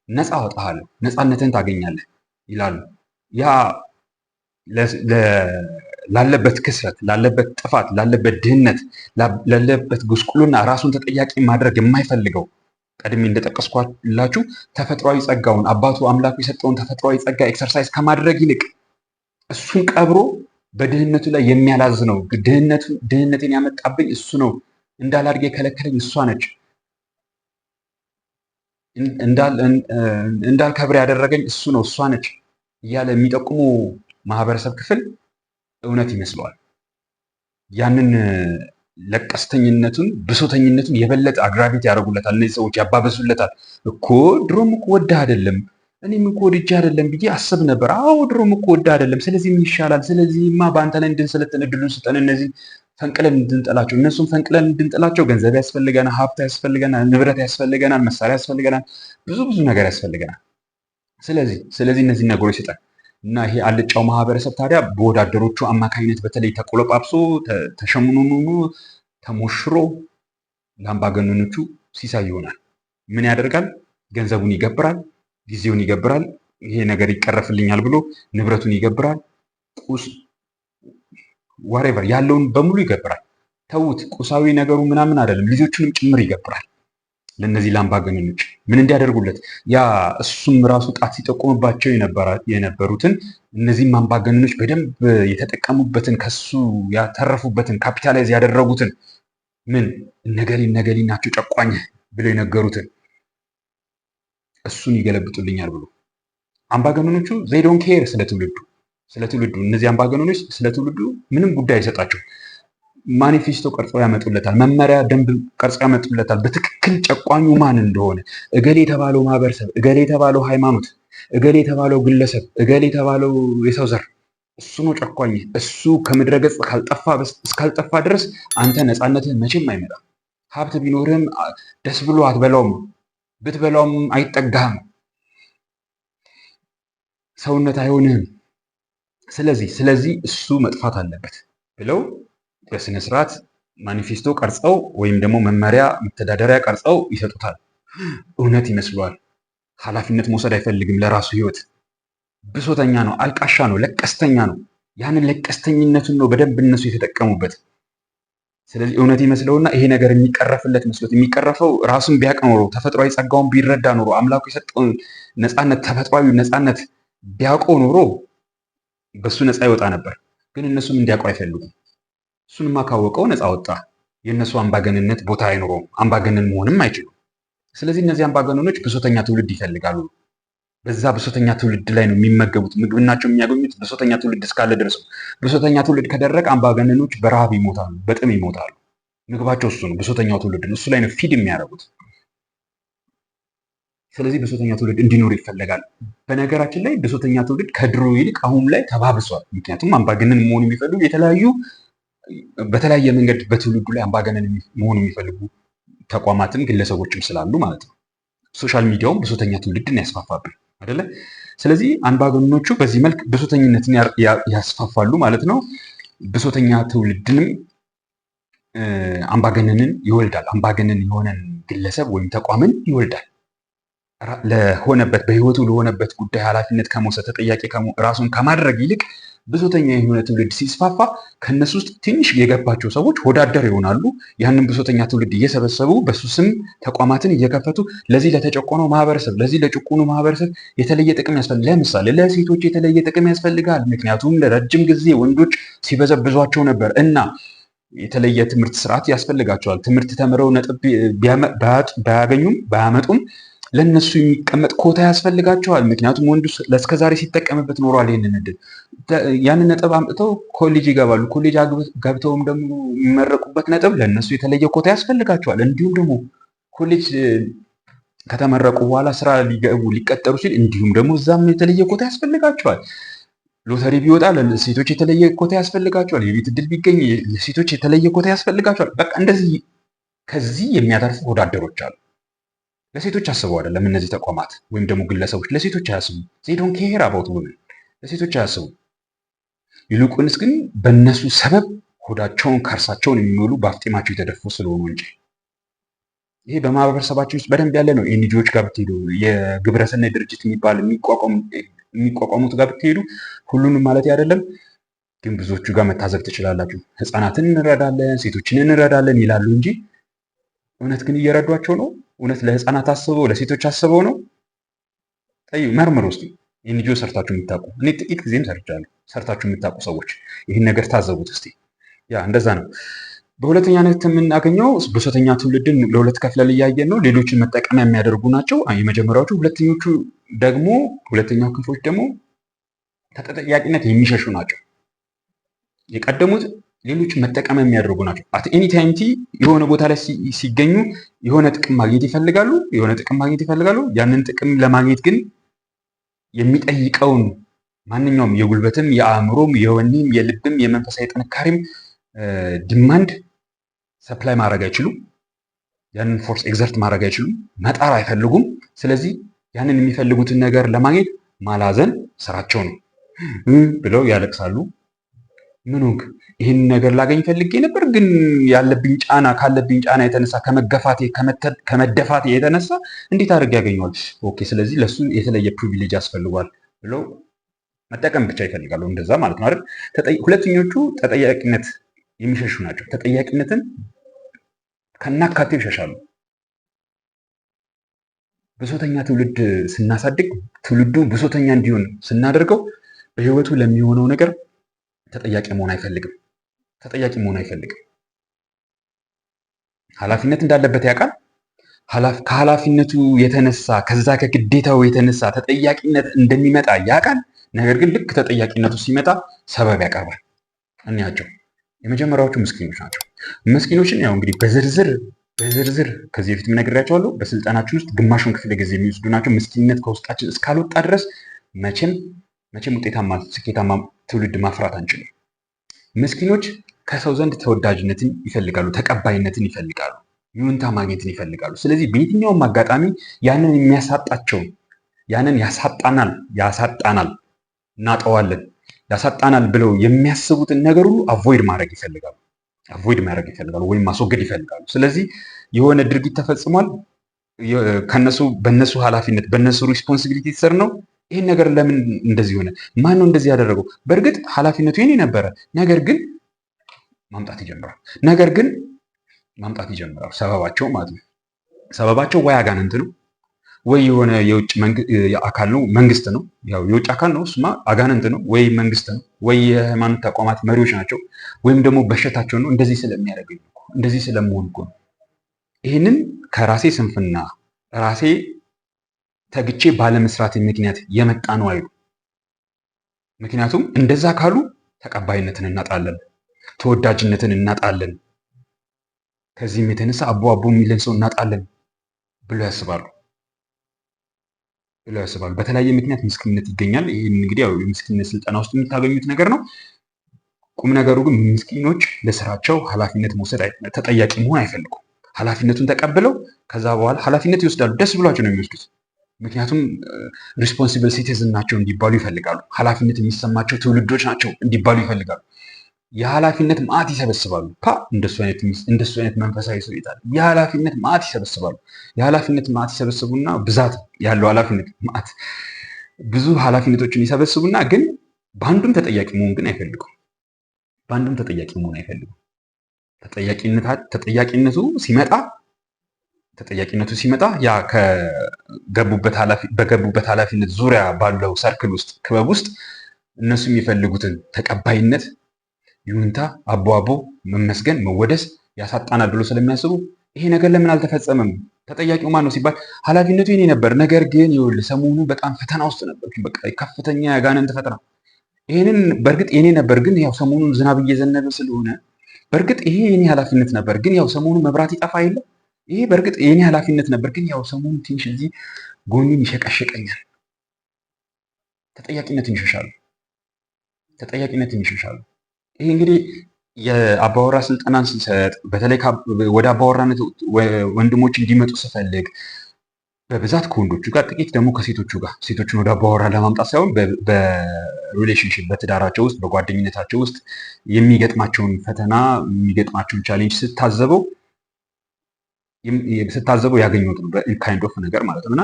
ነፃ አወጣሃለሁ፣ ነፃነትን ታገኛለህ ይላሉ። ያ ላለበት ክስረት፣ ላለበት ጥፋት፣ ላለበት ድህነት፣ ላለበት ጉስቁልና ራሱን ተጠያቂ ማድረግ የማይፈልገው ቀድሜ እንደጠቀስኳላችሁ ተፈጥሯዊ ጸጋውን አባቱ አምላኩ የሰጠውን ተፈጥሯዊ ጸጋ ኤክሰርሳይዝ ከማድረግ ይልቅ እሱን ቀብሮ በድህነቱ ላይ የሚያላዝነው ድህነትን ያመጣብኝ እሱ ነው፣ እንዳላድግ የከለከለኝ እሷ ነች፣ እንዳልከብር ያደረገኝ እሱ ነው፣ እሷ ነች እያለ የሚጠቁሙ ማህበረሰብ ክፍል እውነት ይመስለዋል። ያንን ለቀስተኝነቱን ብሶተኝነቱን የበለጠ አግራቪት ያደርጉለታል። እነዚህ ሰዎች ያባበሱለታል። እኮ ድሮም እኮ ወደህ አይደለም፣ እኔም እኮ ወድጄ አይደለም ብዬ አስብ ነበር። አዎ ድሮም እኮ ወደህ አይደለም፣ ስለዚህ ምን ይሻላል? ስለዚህማ በአንተ ላይ እንድንሰለጥን እድሉን ስጠን። እነዚህ ፈንቅለን እንድንጠላቸው፣ እነሱም ፈንቅለን እንድንጠላቸው ገንዘብ ያስፈልገናል፣ ሀብት ያስፈልገናል፣ ንብረት ያስፈልገናል፣ መሳሪያ ያስፈልገናል፣ ብዙ ነገር ያስፈልገናል። ስለዚህ እነዚህ ነገሮች ስጠን እና ይሄ አልጫው ማህበረሰብ ታዲያ በወዳደሮቹ አማካኝነት በተለይ ተቆለጳጵሶ ተሸምኖ ተሞሽሮ ለአምባገነኖቹ ሲሳይ ይሆናል። ምን ያደርጋል? ገንዘቡን ይገብራል፣ ጊዜውን ይገብራል፣ ይሄ ነገር ይቀረፍልኛል ብሎ ንብረቱን ይገብራል፣ ዋሬቨር ያለውን በሙሉ ይገብራል። ተዉት፣ ቁሳዊ ነገሩ ምናምን አይደለም፣ ልጆቹንም ጭምር ይገብራል። ለነዚህ ለአምባገነኖች ምን እንዲያደርጉለት ያ እሱም ራሱ ጣት ሲጠቁምባቸው የነበሩትን እነዚህም አምባገነኖች በደንብ የተጠቀሙበትን ከሱ ያተረፉበትን ካፒታላይዝ ያደረጉትን ምን እነገሌ ናቸው ጨቋኝ ብለው የነገሩትን እሱን ይገለብጡልኛል ብሎ አምባገነኖቹ ዜዶን ኬር ስለ ትውልዱ እነዚህ አምባገነኖች ስለ ትውልዱ ምንም ጉዳይ አይሰጣቸው። ማኒፌስቶ ቀርጸው ያመጡለታል። መመሪያ ደንብ ቀርጸው ያመጡለታል። በትክክል ጨቋኙ ማን እንደሆነ እገሌ የተባለው ማህበረሰብ፣ እገሌ የተባለው ሃይማኖት፣ እገሌ የተባለው ግለሰብ፣ እገሌ የተባለው የሰው ዘር እሱ ነው ጨቋኝ። እሱ ከምድረ ገጽ እስካልጠፋ ድረስ አንተ ነፃነትህ መቼም አይመጣም። ሀብት ቢኖርህም ደስ ብሎ አትበላውም፣ ብትበላውም አይጠጋህም። ሰውነት አይሆንህም። ስለዚህ እሱ መጥፋት አለበት ብለው በስነ ስርዓት ማኒፌስቶ ቀርጸው ወይም ደግሞ መመሪያ መተዳደሪያ ቀርጸው ይሰጡታል። እውነት ይመስለዋል። ኃላፊነት መውሰድ አይፈልግም ለራሱ ህይወት። ብሶተኛ ነው፣ አልቃሻ ነው፣ ለቀስተኛ ነው። ያንን ለቀስተኝነቱን ነው በደንብ እነሱ የተጠቀሙበት። ስለዚህ እውነት ይመስለውና ይሄ ነገር የሚቀረፍለት መስሎት የሚቀረፈው ራሱን ቢያቅ ኖሮ ተፈጥሯዊ ጸጋውን ቢረዳ ኖሮ አምላኩ የሰጠውን ነፃነት ተፈጥሯዊ ነፃነት ቢያውቀው ኖሮ በሱ ነፃ ይወጣ ነበር። ግን እነሱም እንዲያውቀው አይፈልጉም። እሱንማ ካወቀው ነፃ ወጣ። የእነሱ አምባገንነት ቦታ አይኖረውም። አምባገነን መሆንም አይችሉም። ስለዚህ እነዚህ አምባገነኖች ብሶተኛ ትውልድ ይፈልጋሉ። በዛ ብሶተኛ ትውልድ ላይ ነው የሚመገቡት። ምግብናቸው የሚያገኙት ብሶተኛ ትውልድ እስካለ ድረስ ነው። ብሶተኛ ትውልድ ከደረቀ አምባገነኖች በረሃብ ይሞታሉ፣ በጥም ይሞታሉ። ምግባቸው እሱ ነው፣ ብሶተኛው ትውልድ ነው። እሱ ላይ ነው ፊድ የሚያደርጉት። ስለዚህ ብሶተኛ ትውልድ እንዲኖር ይፈለጋል። በነገራችን ላይ ብሶተኛ ትውልድ ከድሮ ይልቅ አሁን ላይ ተባብሷል። ምክንያቱም አምባገነን መሆኑ የሚፈልጉ በተለያየ መንገድ በትውልዱ ላይ አምባገነን መሆኑ የሚፈልጉ ተቋማትም ግለሰቦችም ስላሉ ማለት ነው። ሶሻል ሚዲያውም ብሶተኛ ትውልድን ያስፋፋብን አይደለ? ስለዚህ አምባገነኖቹ በዚህ መልክ ብሶተኝነትን ያስፋፋሉ ማለት ነው። ብሶተኛ ትውልድንም አምባገነንን ይወልዳል። አምባገነን የሆነን ግለሰብ ወይም ተቋምን ይወልዳል። ለሆነበት በህይወቱ ለሆነበት ጉዳይ ኃላፊነት ከመውሰድ ተጠያቂ ራሱን ከማድረግ ይልቅ ብሶተኛ የሆነ ትውልድ ሲስፋፋ ከነሱ ውስጥ ትንሽ የገባቸው ሰዎች ወዳደር ይሆናሉ። ያንን ብሶተኛ ትውልድ እየሰበሰቡ በሱ ስም ተቋማትን እየከፈቱ ለዚህ ለተጨቆነው ማህበረሰብ፣ ለዚህ ለጭቁኑ ማህበረሰብ የተለየ ጥቅም ያስፈልጋል። ለምሳሌ ለሴቶች የተለየ ጥቅም ያስፈልጋል። ምክንያቱም ለረጅም ጊዜ ወንዶች ሲበዘብዟቸው ነበር እና የተለየ ትምህርት ስርዓት ያስፈልጋቸዋል። ትምህርት ተምረው ነጥብ ባያመጡም ለነሱ የሚቀመጥ ኮታ ያስፈልጋቸዋል። ምክንያቱም ወንዱ ለእስከዛሬ ሲጠቀምበት ኖሯል። ይህንን እድል ያንን ነጥብ አምጥተው ኮሌጅ ይገባሉ። ኮሌጅ ገብተውም ደግሞ የሚመረቁበት ነጥብ ለነሱ የተለየ ኮታ ያስፈልጋቸዋል። እንዲሁም ደግሞ ኮሌጅ ከተመረቁ በኋላ ስራ ሊቀጠሩ ሲል እንዲሁም ደግሞ እዛም የተለየ ኮታ ያስፈልጋቸዋል። ሎተሪ ቢወጣ ለሴቶች የተለየ ኮታ ያስፈልጋቸዋል። የቤት እድል ቢገኝ ለሴቶች የተለየ ኮታ ያስፈልጋቸዋል። በቃ እንደዚህ ከዚህ የሚያተርፉ ወዳደሮች አሉ። ለሴቶች አስበው አይደለም እነዚህ ተቋማት ወይም ደግሞ ግለሰቦች ለሴቶች አያስቡ። ዜዶን ኬር አባውት ውመን ለሴቶች አያስቡ። ይልቁንስ ግን በእነሱ ሰበብ ሆዳቸውን ከርሳቸውን የሚሞሉ በአፍጢማቸው የተደፉ ስለሆኑ እንጂ። ይሄ በማህበረሰባችን ውስጥ በደንብ ያለ ነው። ኤንጂኦዎች ጋር ብትሄዱ፣ የግብረሰናይ ድርጅት የሚባል የሚቋቋሙት ጋር ብትሄዱ፣ ሁሉንም ማለት አይደለም ግን ብዙዎቹ ጋር መታዘብ ትችላላችሁ። ህፃናትን እንረዳለን፣ ሴቶችን እንረዳለን ይላሉ እንጂ እውነት ግን እየረዷቸው ነው? እውነት ለህፃናት አስበው ለሴቶች አስበው ነው? መርምር ውስጥ ኤንጂኦ ሰርታችሁ የምታውቁ፣ እኔ ጥቂት ጊዜም ሰርቻለሁ። ሰርታችሁ የምታውቁ ሰዎች ይህን ነገር ታዘቡት እስቲ። ያ እንደዛ ነው። በሁለተኛነት የምናገኘው ብሶተኛ ትውልድን ለሁለት ከፍለን እያየን ነው። ሌሎችን መጠቀሚያ የሚያደርጉ ናቸው የመጀመሪያዎቹ። ሁለተኛው ክፍሎች ደግሞ ከተጠያቂነት የሚሸሹ ናቸው። የቀደሙት ሌሎች መጠቀም የሚያደርጉ ናቸው። አት ኤኒ ታይም የሆነ ቦታ ላይ ሲገኙ የሆነ ጥቅም ማግኘት ይፈልጋሉ። ያንን ጥቅም ለማግኘት ግን የሚጠይቀውን ማንኛውም የጉልበትም፣ የአእምሮም፣ የወኔም፣ የልብም፣ የመንፈሳዊ ጥንካሬም ዲማንድ ሰፕላይ ማድረግ አይችሉም። ያንን ፎርስ ኤግዘርት ማድረግ አይችሉም። መጣር አይፈልጉም። ስለዚህ ያንን የሚፈልጉትን ነገር ለማግኘት ማላዘን ስራቸው ነው ብለው ያለቅሳሉ። ምን ሆንክ? ይህን ነገር ላገኝ ፈልጌ ነበር፣ ግን ካለብኝ ጫና የተነሳ ከመደፋቴ የተነሳ እንዴት አድርጌ ያገኘዋል? ኦኬ፣ ስለዚህ ለሱ የተለየ ፕሪቪሌጅ ያስፈልጓል ብለው መጠቀም ብቻ ይፈልጋሉ። እንደዛ ማለት ነው አይደል? ሁለተኞቹ ተጠያቂነት የሚሸሹ ናቸው። ተጠያቂነትን ከናካቴው ይሸሻሉ። ብሶተኛ ትውልድ ስናሳድግ ትውልዱ ብሶተኛ እንዲሆን ስናደርገው በህይወቱ ለሚሆነው ነገር ተጠያቂ መሆን አይፈልግም። ኃላፊነት እንዳለበት ያውቃል። ከኃላፊነቱ የተነሳ ከዛ ከግዴታው የተነሳ ተጠያቂነት እንደሚመጣ ያውቃል። ነገር ግን ልክ ተጠያቂነቱ ሲመጣ ሰበብ ያቀርባል። እንያቸው። የመጀመሪያዎቹ ምስኪኖች ናቸው። ምስኪኖችን ያው እንግዲህ በዝርዝር ከዚህ በፊት ነግሬያቸዋለሁ። በስልጠናችን ውስጥ ግማሹን ክፍለ ጊዜ የሚወስዱ ናቸው። ምስኪንነት ከውስጣችን እስካልወጣ ድረስ መቼም ውጤታማ ስኬታማ ትውልድ ማፍራት አንችልም። ምስኪኖች ከሰው ዘንድ ተወዳጅነትን ይፈልጋሉ፣ ተቀባይነትን ይፈልጋሉ፣ ይሁንታ ማግኘትን ይፈልጋሉ። ስለዚህ በየትኛውም አጋጣሚ ያንን የሚያሳጣቸውን ያንን ያሳጣናል እናጠዋለን፣ ያሳጣናል ብለው የሚያስቡትን ነገር ሁሉ አቮይድ ማድረግ ይፈልጋሉ ወይም ማስወገድ ይፈልጋሉ። ስለዚህ የሆነ ድርጊት ተፈጽሟል፣ በእነሱ ኃላፊነት በእነሱ ሪስፖንሲቢሊቲ ስር ነው። ይህን ነገር ለምን እንደዚህ ሆነ? ማን ነው እንደዚህ ያደረገው? በእርግጥ ኃላፊነቱ የኔ ነበረ። ነገር ግን ማምጣት ይጀምራል ሰበባቸው ማለት ነው። ሰበባቸው ወይ አጋንንት ነው፣ ወይ የሆነ የውጭ አካል ነው፣ መንግስት ነው። ያው የውጭ አካል ነው እሱማ፣ አጋንንት ነው ወይ መንግስት ነው ወይ የሃይማኖት ተቋማት መሪዎች ናቸው፣ ወይም ደግሞ በሽታቸው ነው። እንደዚህ ስለሚያደርገኝ እንደዚህ ስለመሆን እኮ ነው። ይህንን ከራሴ ስንፍና ራሴ ተግቼ ባለመስራት ምክንያት የመጣ ነው አይሉ። ምክንያቱም እንደዛ ካሉ ተቀባይነትን እናጣለን፣ ተወዳጅነትን እናጣለን፣ ከዚህም የተነሳ አቦ የሚለን ሰው እናጣለን ብሎ ያስባሉ። በተለያየ ምክንያት ምስኪንነት ይገኛል። ይህን እንግዲህ ያው የምስኪንነት ስልጠና ውስጥ የምታገኙት ነገር ነው። ቁም ነገሩ ግን ምስኪኖች ለስራቸው ኃላፊነት መውሰድ ተጠያቂ መሆን አይፈልጉም። ኃላፊነቱን ተቀብለው ከዛ በኋላ ኃላፊነት ይወስዳሉ። ደስ ብሏቸው ነው የሚወስዱት። ምክንያቱም ሪስፖንሲብል ሲቲዝን ናቸው እንዲባሉ ይፈልጋሉ። ኃላፊነት የሚሰማቸው ትውልዶች ናቸው እንዲባሉ ይፈልጋሉ። የኃላፊነት ማዕት ይሰበስባሉ። እንደሱ አይነት መንፈሳዊ ሰው ይታል። የኃላፊነት ማዕት ይሰበስባሉ። የኃላፊነት ማዕት ይሰበስቡና ብዛት ያለው ኃላፊነት ማዕት ብዙ ኃላፊነቶችን ይሰበስቡና ግን በአንዱም ተጠያቂ መሆን ግን አይፈልጉም። ተጠያቂነቱ ሲመጣ ያ በገቡበት ኃላፊነት ዙሪያ ባለው ሰርክል ውስጥ ክበብ ውስጥ እነሱ የሚፈልጉትን ተቀባይነት፣ ይሁንታ፣ አቦ መመስገን፣ መወደስ ያሳጣናል ብሎ ስለሚያስቡ ይሄ ነገር ለምን አልተፈጸመም? ተጠያቂው ማን ነው ሲባል ኃላፊነቱ የኔ ነበር፣ ነገር ግን ይኸውልህ ሰሞኑ በጣም ፈተና ውስጥ ነበር፣ በቃ ከፍተኛ ያጋነንት ፈተና። ይሄንን በእርግጥ የኔ ነበር፣ ግን ያው ሰሞኑን ዝናብ እየዘነበ ስለሆነ በእርግጥ ይሄ የኔ ኃላፊነት ነበር፣ ግን ያው ሰሞኑ መብራት ይጠፋ የለ ይሄ በእርግጥ የኔ ኃላፊነት ነበር፣ ግን ያው ሰሞኑ ትንሽ እዚህ ጎኔን ይሸቀሸቀኛል። ተጠያቂነትን ይሸሻሉ። ይሄ እንግዲህ የአባወራ ስልጠናን ስንሰጥ በተለይ ወደ አባወራነት ወንድሞች እንዲመጡ ስፈልግ በብዛት ከወንዶቹ ጋር ጥቂት ደግሞ ከሴቶቹ ጋር ሴቶችን ወደ አባወራ ለማምጣት ሳይሆን በሪሌሽንሽፕ በትዳራቸው ውስጥ በጓደኝነታቸው ውስጥ የሚገጥማቸውን ፈተና የሚገጥማቸውን ቻሌንጅ ስታዘበው ያገኘሁት ነው ካይንድ ኦፍ ነገር ማለት ነው። እና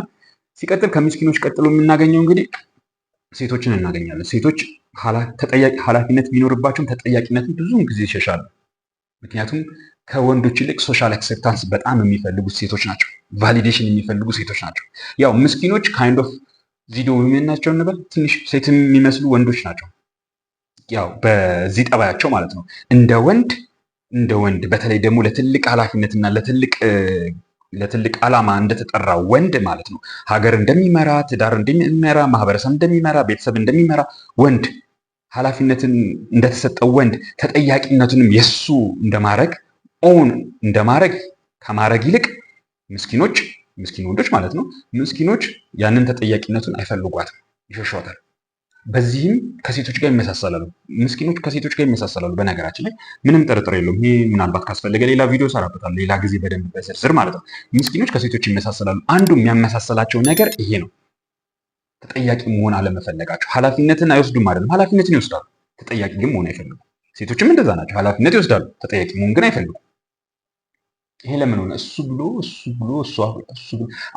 ሲቀጥል ከምስኪኖች ቀጥሎ የምናገኘው እንግዲህ ሴቶችን እናገኛለን። ሴቶች ኃላፊነት ቢኖርባቸውም ተጠያቂነትን ብዙውን ጊዜ ይሸሻሉ። ምክንያቱም ከወንዶች ይልቅ ሶሻል አክሴፕታንስ በጣም የሚፈልጉት ሴቶች ናቸው። ቫሊዴሽን የሚፈልጉ ሴቶች ናቸው። ያው ምስኪኖች ካይንድ ኦፍ ዚዶ ዊሜን ናቸው እንበል፣ ትንሽ ሴት የሚመስሉ ወንዶች ናቸው። ያው በዚህ ጠባያቸው ማለት ነው። እንደ ወንድ በተለይ ደግሞ ለትልቅ ኃላፊነትና ለትልቅ ዓላማ እንደተጠራ ወንድ ማለት ነው። ሀገር እንደሚመራ፣ ትዳር እንደሚመራ፣ ማህበረሰብ እንደሚመራ፣ ቤተሰብ እንደሚመራ ወንድ ኃላፊነትን እንደተሰጠው ወንድ ተጠያቂነቱንም የሱ እንደማድረግ ከማድረግ ይልቅ ምስኪን ወንዶች ማለት ነው። ምስኪኖች ያንን ተጠያቂነቱን አይፈልጓትም፣ ይሸሿታል። በዚህም ከሴቶች ጋር ይመሳሰላሉ። ምስኪኖች ከሴቶች ጋር ይመሳሰላሉ። በነገራችን ላይ ምንም ጥርጥር የለውም። ይሄ ምናልባት ካስፈለገ ሌላ ቪዲዮ ሰራበታል፣ ሌላ ጊዜ በደንብ በዝርዝር ማለት ነው። ምስኪኖች ከሴቶች ይመሳሰላሉ። አንዱ የሚያመሳሰላቸው ነገር ይሄ ነው፣ ተጠያቂ መሆን አለመፈለጋቸው። ኃላፊነትን አይወስዱም አይደለም፣ ኃላፊነትን ይወስዳሉ፣ ተጠያቂ ግን መሆን አይፈልጉም። ሴቶችም እንደዛ ናቸው፣ ኃላፊነት ይወስዳሉ፣ ተጠያቂ መሆን ግን አይፈልጉም። ይሄ ለምን ሆነ? እሱ ብሎ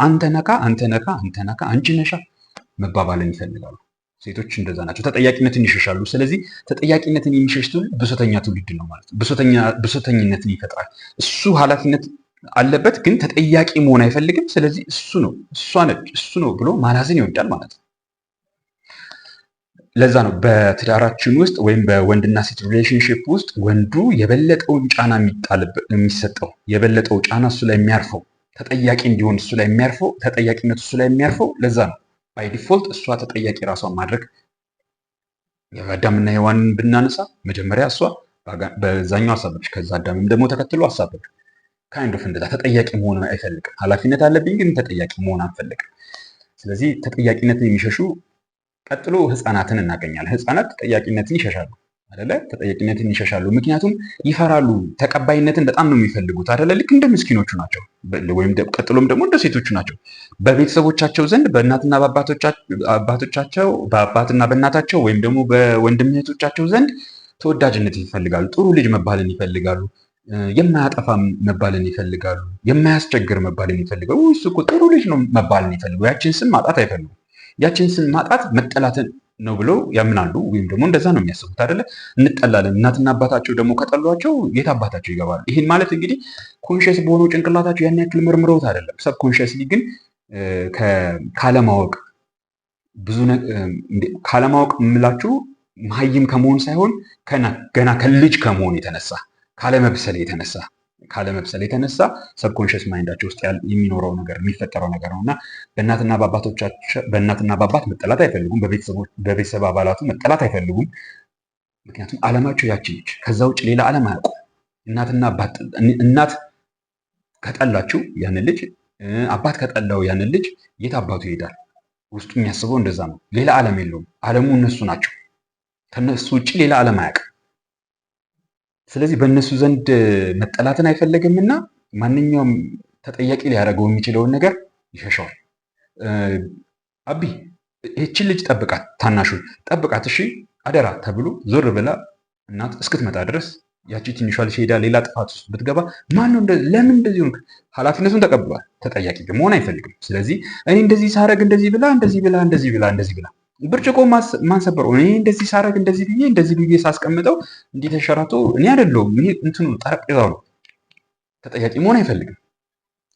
አንተ ነካ፣ አንቺ ነሻ መባባልን ይፈልጋሉ። ሴቶች እንደዛ ናቸው፣ ተጠያቂነትን ይሸሻሉ። ስለዚህ ተጠያቂነትን የሚሸሽ ትውልድ ብሶተኛ ትውልድ ነው ማለት ነው። ብሶተኝነትን ይፈጥራል። እሱ ኃላፊነት አለበት ግን ተጠያቂ መሆን አይፈልግም። ስለዚህ እሱ ነው ብሎ ማላዝን ይወዳል ማለት ነው። ለዛ ነው በትዳራችን ውስጥ ወይም በወንድና ሴት ሪሌሽንሽፕ ውስጥ ወንዱ የበለጠውን ጫና የሚሰጠው የበለጠው ጫና እሱ ላይ የሚያርፈው ተጠያቂ እንዲሆን እሱ ላይ የሚያርፈው ተጠያቂነቱ እሱ ላይ የሚያርፈው ለዛ ነው። ባይ ዲፎልት እሷ ተጠያቂ ራሷን ማድረግ አዳምና ሔዋንን ብናነሳ መጀመሪያ እሷ በዛኛው አሳበች፣ ከዛ አዳምም ደግሞ ተከትሎ አሳበች። ካይንድ ኦፍ እንደዛ ተጠያቂ መሆን አይፈልግም። ኃላፊነት አለብኝ ግን ተጠያቂ መሆን አንፈልግም። ስለዚህ ተጠያቂነትን የሚሸሹ ቀጥሎ ህፃናትን እናገኛለን። ህፃናት ተጠያቂነትን ይሸሻሉ። አይደለ? ተጠያቂነትን ይሸሻሉ። ምክንያቱም ይፈራሉ። ተቀባይነትን በጣም ነው የሚፈልጉት አይደለ? ልክ እንደ ምስኪኖቹ ናቸው፣ ወይም ቀጥሎም ደግሞ እንደ ሴቶቹ ናቸው። በቤተሰቦቻቸው ዘንድ በእናትና በአባቶቻቸው በአባትና በእናታቸው ወይም ደግሞ በወንድም እህቶቻቸው ዘንድ ተወዳጅነት ይፈልጋሉ። ጥሩ ልጅ መባልን ይፈልጋሉ። የማያጠፋ መባልን ይፈልጋሉ። የማያስቸግር መባልን ይፈልጋሉ። እሱ እኮ ጥሩ ልጅ ነው መባልን ይፈልጋሉ። ያችን ስም ማጣት አይፈልጉም። ያችን ስም ማጣት መጠላትን ነው ብለው ያምናሉ፣ ወይም ደግሞ እንደዛ ነው የሚያስቡት አይደለ? እንጠላለን። እናትና አባታቸው ደግሞ ከጠሏቸው የት አባታቸው ይገባሉ? ይህን ማለት እንግዲህ ኮንሽስ በሆነው ጭንቅላታቸው ያን ያክል መርምረውት አይደለም። ሰብ ኮንሽስሊ ግን ካለማወቅ ካለማወቅ የምላችሁ መሀይም ከመሆን ሳይሆን ገና ከልጅ ከመሆን የተነሳ ካለመብሰል የተነሳ ሰብኮንሽስ ማይንዳቸው ውስጥ የሚኖረው ነገር የሚፈጠረው ነገር ነው እና በእናትና በአባት መጠላት አይፈልጉም። በቤተሰብ አባላቱ መጠላት አይፈልጉም። ምክንያቱም ዓለማቸው ያቺ ነች። ከዛ ውጭ ሌላ ዓለም አያውቁም። እናት ከጠላችው ያንን ልጅ፣ አባት ከጠላው ያንን ልጅ የት አባቱ ይሄዳል? ውስጡ የሚያስበው እንደዛ ነው። ሌላ ዓለም የለውም። ዓለሙ እነሱ ናቸው። ከነሱ ውጭ ሌላ ዓለም አያውቅም። ስለዚህ በእነሱ ዘንድ መጠላትን አይፈለግም እና ማንኛውም ተጠያቂ ሊያደርገው የሚችለውን ነገር ይሸሸዋል። አቢ ይህችን ልጅ ጠብቃት፣ ታናሹን ጠብቃት፣ እሺ አደራ ተብሎ ዞር ብላ እናት እስክትመጣ ድረስ ያቺ ትንሿ ልጅ ሄዳ ሌላ ጥፋት ውስጥ ብትገባ ማነው ለምን እንደዚህ ሆንክ? ኃላፊነቱን ተቀብሏል። ተጠያቂ ግን መሆን አይፈልግም። ስለዚህ እኔ እንደዚህ ሳረግ እንደዚህ ብላ ብርጭቆ ማን ሰበረው? እኔ እንደዚህ ሳረግ እንደዚህ ብዬ ሳስቀምጠው እንዲህ ተሸራቶ እኔ አይደለሁም፣ ይሄ እንትኑ ጠረጴዛው ነው። ተጠያቂ መሆን አይፈልግም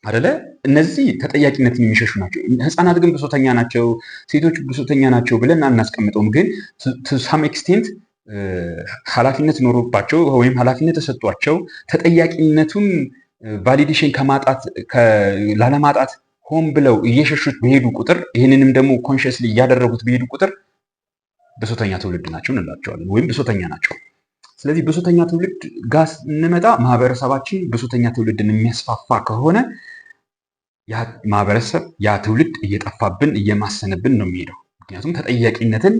አይደለ? እነዚህ ተጠያቂነትን የሚሸሹ ናቸው። ህፃናት ግን ብሶተኛ ናቸው፣ ሴቶች ብሶተኛ ናቸው ብለን አናስቀምጠውም። ግን ቱ ሳም ኤክስቴንት ኃላፊነት ኖሮባቸው ወይም ኃላፊነት ተሰጧቸው ተጠያቂነቱን ቫሊዴሽን ላለማጣት ሆን ብለው እየሸሹት በሄዱ ቁጥር፣ ይህንንም ደግሞ ኮንሽስሊ እያደረጉት በሄዱ ቁጥር ብሶተኛ ትውልድ ናቸው እንላቸዋለን፣ ወይም ብሶተኛ ናቸው። ስለዚህ ብሶተኛ ትውልድ ጋር ስንመጣ ማህበረሰባችን ብሶተኛ ትውልድን የሚያስፋፋ ከሆነ ያ ማህበረሰብ ያ ትውልድ እየጠፋብን እየማሰነብን ነው የሚሄደው። ምክንያቱም ተጠያቂነትን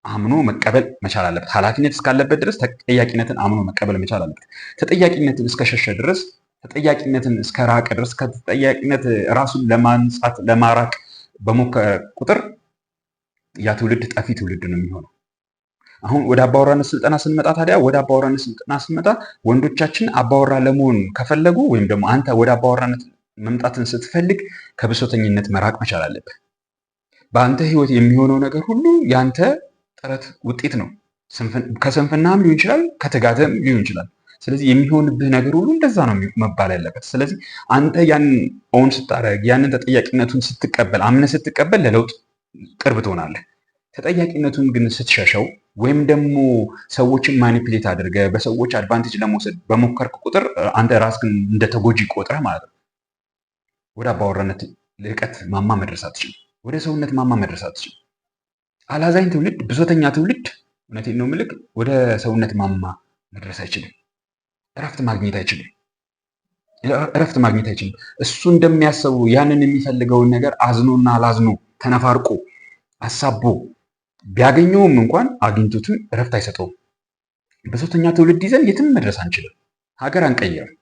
አምኖ መቀበል መቻል አለበት። ኃላፊነት እስካለበት ድረስ ተጠያቂነትን አምኖ መቀበል መቻል አለበት። ተጠያቂነትን እስከሸሸ ድረስ፣ ተጠያቂነትን እስከራቀ ድረስ፣ ከተጠያቂነት ራሱን ለማንጻት ለማራቅ በሞከረ ቁጥር ያ ትውልድ ጠፊ ትውልድ ነው የሚሆነው። አሁን ወደ አባወራነት ስልጠና ስንመጣ ታዲያ ወንዶቻችን አባወራ ለመሆን ከፈለጉ ወይም ደግሞ አንተ ወደ አባወራነት መምጣትን ስትፈልግ ከብሶተኝነት መራቅ መቻል አለብህ። በአንተ ህይወት የሚሆነው ነገር ሁሉ የአንተ ጥረት ውጤት ነው። ከስንፍናም ሊሆን ይችላል፣ ከትጋትም ሊሆን ይችላል። ስለዚህ የሚሆንብህ ነገር ሁሉ እንደዛ ነው መባል ያለበት። ስለዚህ አንተ ያንን ኦን ስታደርግ፣ ያንን ተጠያቂነቱን ስትቀበል፣ አምነህ ስትቀበል ለለውጥ ቅርብ ትሆናለህ። ተጠያቂነቱን ግን ስትሸሸው ወይም ደግሞ ሰዎችን ማኒፕሌት አድርገህ በሰዎች አድቫንቴጅ ለመውሰድ በሞከርክ ቁጥር አንተ ራስህን እንደ ተጎጂ ቆጥረህ ማለት ነው ወደ አባወራነት ልዕቀት ማማ መድረስ አትችልም። ወደ ሰውነት ማማ መድረስ አትችልም። አላዛኝ ትውልድ፣ ብሶተኛ ትውልድ፣ እውነቴን ነው የምልህ፣ ወደ ሰውነት ማማ መድረስ አይችልም። እረፍት ማግኘት አይችልም። እሱ እንደሚያስቡ ያንን የሚፈልገውን ነገር አዝኖና አላዝኖ ተነፋርቆ አሳቦ ቢያገኘውም እንኳን አግኝቶትን እረፍት አይሰጠውም። ብሶተኛ ትውልድ ይዘን የትም መድረስ አንችልም። ሀገር አንቀይርም።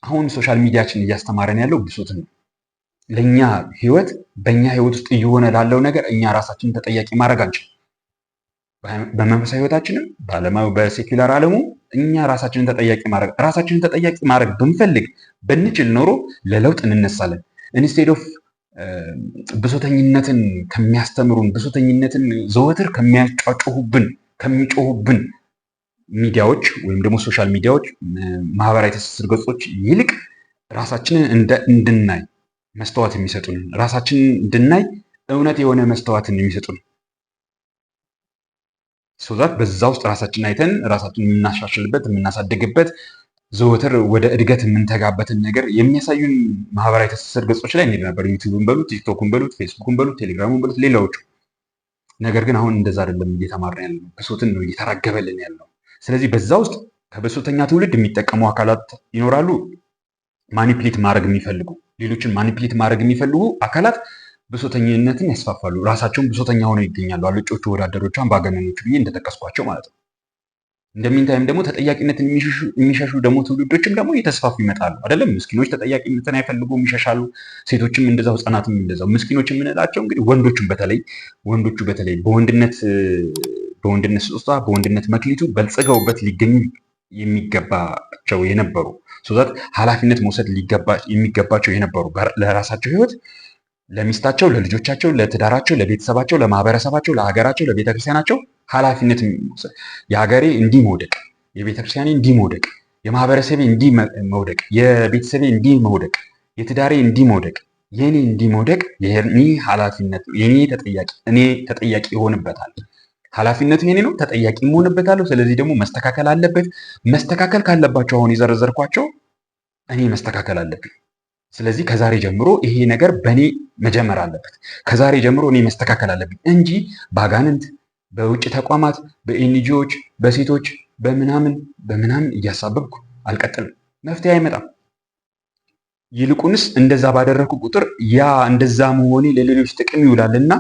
አሁን ሶሻል ሚዲያችን እያስተማረን ያለው ብሶትን ነው። ለእኛ ህይወት በእኛ ህይወት ውስጥ እየሆነ ላለው ነገር እኛ ራሳችንን ተጠያቂ ማድረግ አንችልም። በመንፈሳዊ ህይወታችንም በዓለማዊ በሴኩላር ዓለሙ እኛ ራሳችንን ተጠያቂ ማድረግ ብንችል ኖሮ ለለውጥ እንነሳለን። ኢንስቴድ ኦፍ ብሶተኝነትን ከሚያስተምሩን፣ ብሶተኝነትን ዘወትር ከሚጮሁብን ሚዲያዎች ወይም ደግሞ ሶሻል ሚዲያዎች፣ ማህበራዊ ትስስር ገጾች ይልቅ ራሳችንን እንድናይ መስተዋት የሚሰጡን፣ ራሳችንን እንድናይ እውነት የሆነ መስተዋትን የሚሰጡን ሶዛት በዛ ውስጥ ራሳችንን አይተን ራሳችንን የምናሻሽልበት የምናሳድግበት ዘወትር ወደ እድገት የምንተጋበትን ነገር የሚያሳዩን ማህበራዊ ትስስር ገጾች ላይ እንሄድ ነበር። ዩቲዩብን በሉት፣ ቲክቶክን በሉት፣ ፌስቡክን በሉት፣ ቴሌግራምን በሉት፣ ሌላዎቹ። ነገር ግን አሁን እንደዛ አይደለም እየተማርን ያለው፣ ብሶትን ነው እየተራገበልን ያለው። ስለዚህ በዛ ውስጥ ከብሶተኛ ትውልድ የሚጠቀሙ አካላት ይኖራሉ። ማኒፕሌት ማድረግ የሚፈልጉ ሌሎችን ማኒፕሌት ማድረግ የሚፈልጉ አካላት ብሶተኝነትን ያስፋፋሉ። ራሳቸውን ብሶተኛ ሆነው ይገኛሉ። አልጮቹ፣ ወዳደሮቹ፣ አምባገነኖቹ ብዬ እንደጠቀስኳቸው ማለት ነው። እንደሚንታይም ደግሞ ተጠያቂነትን የሚሸሹ ደግሞ ትውልዶችም ደግሞ እየተስፋፉ ይመጣሉ አይደለም። ምስኪኖች ተጠያቂነትን አይፈልጉም፣ ይሸሻሉ። ሴቶችም እንደዛው፣ ህጻናትም እንደዛው። ምስኪኖች የምንላቸው እንግዲህ ወንዶቹ በተለይ በወንድነት ስጦታ በወንድነት መክሊቱ በልጽገውበት ሊገኙ የሚገባቸው የነበሩ ሶዛት ኃላፊነት መውሰድ የሚገባቸው የነበሩ ለራሳቸው ህይወት፣ ለሚስታቸው፣ ለልጆቻቸው፣ ለትዳራቸው፣ ለቤተሰባቸው፣ ለማህበረሰባቸው፣ ለሀገራቸው፣ ለቤተክርስቲያናቸው ኃላፊነት መውሰድ የሀገሬ እንዲህ መውደቅ፣ የቤተክርስቲያኔ እንዲህ መውደቅ፣ የማህበረሰቤ እንዲህ መውደቅ፣ የቤተሰቤ እንዲህ መውደቅ፣ የትዳሬ እንዲህ መውደቅ፣ የኔ እንዲህ መውደቅ የኔ ኃላፊነት እኔ ተጠያቂ ይሆንበታል። ኃላፊነቱ የኔ ነው፣ ተጠያቂ እሆንበታለሁ። ስለዚህ ደግሞ መስተካከል አለበት። መስተካከል ካለባቸው አሁን የዘረዘርኳቸው እኔ መስተካከል አለብኝ። ስለዚህ ከዛሬ ጀምሮ ይሄ ነገር በእኔ መጀመር አለበት። ከዛሬ ጀምሮ እኔ መስተካከል አለብኝ እንጂ በአጋንንት፣ በውጭ ተቋማት፣ በኤንጂኦዎች፣ በሴቶች በምናምን እያሳበብኩ አልቀጥልም። መፍትሄ አይመጣም። ይልቁንስ እንደዛ ባደረግኩ ቁጥር ያ እንደዛ መሆኔ ለሌሎች ጥቅም ይውላልና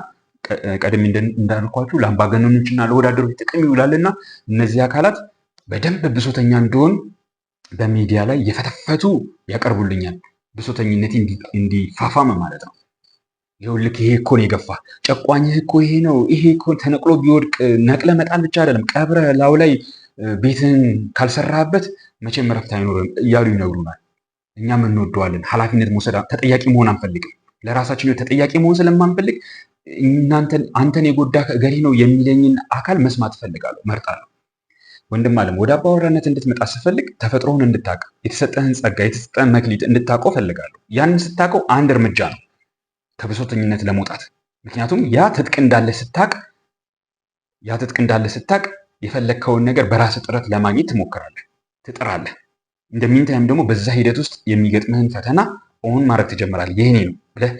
ቀደም እንዳልኳችሁ ለአምባገነኖችና ለወዳደሮች ጥቅም ይውላልና እነዚህ አካላት በደንብ ብሶተኛ እንደሆን በሚዲያ ላይ የፈተፈቱ ያቀርቡልኛል። ብሶተኝነቴ እንዲፋፋም ማለት ነው። ይኸውልህ ይሄ እኮ ነው የገፋ ጨቋኝህ እኮ ይሄ ነው። ይሄ እኮ ተነቅሎ ቢወድቅ ነቅለ መጣል ብቻ አይደለም፣ ቀብረ ላዩ ላይ ቤትን ካልሰራህበት መቼም እረፍት አይኖርም እያሉ ይነግሩናል። እኛም እንወደዋለን። ኃላፊነት መውሰድ፣ ተጠያቂ መሆን አንፈልግም። ለራሳችን ተጠያቂ መሆን ስለማንፈልግ አንተን የጎዳ እገሌ ነው የሚለኝን አካል መስማት እፈልጋለሁ፣ መርጣለሁ። ወንድም አለም ወደ አባወራነት እንድትመጣ ስፈልግ ተፈጥሮህን እንድታውቅ፣ የተሰጠህን ጸጋ፣ የተሰጠህን መክሊት እንድታውቀው ፈልጋለሁ። ያንን ስታውቀው አንድ እርምጃ ነው ከብሶተኝነት ለመውጣት። ምክንያቱም ያ ትጥቅ እንዳለ ስታቅ የፈለግከውን ነገር በራስ ጥረት ለማግኘት ትሞክራለህ፣ ትጥራለህ። እንደሚንታይም ደግሞ በዛ ሂደት ውስጥ የሚገጥምህን ፈተና ኦን ማድረግ ትጀምራለህ። ይሄኔ ነው ብለህ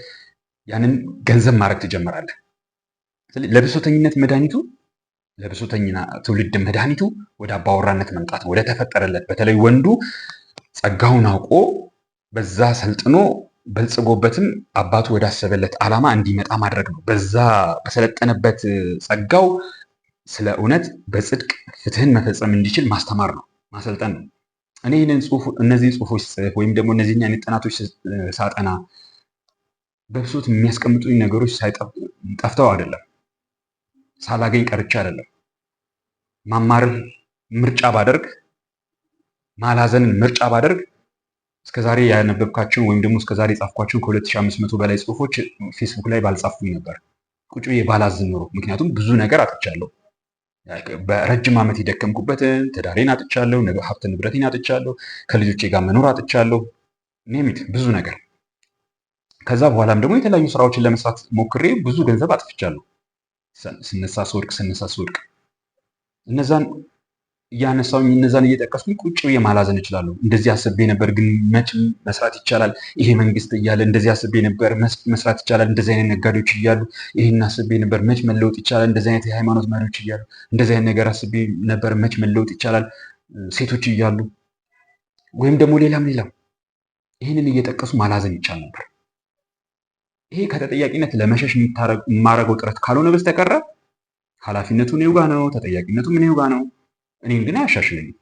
ያንን ገንዘብ ማድረግ ትጀምራለህ። ለብሶተኝነት መድኃኒቱ፣ ለብሶተኛ ትውልድ መድኃኒቱ ወደ አባወራነት መምጣት ነው፣ ወደ ተፈጠረለት። በተለይ ወንዱ ጸጋውን አውቆ በዛ ሰልጥኖ በልጽጎበትም አባቱ ወዳሰበለት ዓላማ እንዲመጣ ማድረግ ነው። በዛ በሰለጠነበት ጸጋው ስለ እውነት በጽድቅ ፍትህን መፈጸም እንዲችል ማስተማር ነው፣ ማሰልጠን ነው። እኔ እነዚህ ጽሁፎች ጽፍ ወይም ደግሞ እነዚህን አይነት ጥናቶች ሳጠና በብሶት የሚያስቀምጡኝ ነገሮች ጠፍተው አይደለም፣ ሳላገኝ ቀርቼ አይደለም። ማማረር ምርጫ ባደርግ፣ ማላዘንን ምርጫ ባደርግ እስከዛሬ ያነበብካቸውን ወይም ደግሞ እስከዛሬ የጻፍኳቸውን ከ2500 በላይ ጽሁፎች ፌስቡክ ላይ ባልጻፍኩኝ ነበር፣ ቁጭ ብዬ ባላዝን ኖሮ። ምክንያቱም ብዙ ነገር አጥቻለሁ። በረጅም ዓመት የደከምኩበትን ትዳሬን አጥቻለሁ፣ ሀብት ንብረቴን አጥቻለሁ፣ ከልጆቼ ጋር መኖር አጥቻለሁ፣ ኔሚት ብዙ ነገር። ከዛ በኋላም ደግሞ የተለያዩ ስራዎችን ለመስራት ሞክሬ ብዙ ገንዘብ አጥፍቻለሁ። ስነሳ ስወድቅ እነዛን እያነሳሁኝ እነዛን እየጠቀስኩኝ ቁጭ ብዬ ማላዘን እችላለሁ። እንደዚህ አስቤ ነበር ግን መች መስራት ይቻላል፣ ይሄ መንግስት እያለ እንደዚህ አስቤ ነበር መስራት ይቻላል፣ እንደዚህ አይነት ነጋዴዎች እያሉ ይሄን አስቤ ነበር መች መለወጥ ይቻላል፣ እንደዚህ አይነት የሃይማኖት መሪዎች እያሉ እንደዚህ አይነት ነገር አስቤ ነበር መች መለወጥ ይቻላል፣ ሴቶች እያሉ ወይም ደግሞ ሌላም ይህንን እየጠቀሱ ማላዘን ይቻል ነበር። ይሄ ከተጠያቂነት ለመሸሽ የማረገው ጥረት ካልሆነ በስተቀረ ኃላፊነቱ እኔው ጋ ነው፣ ተጠያቂነቱ እኔው ጋ ነው። እኔን ግን አያሻሽለኝም።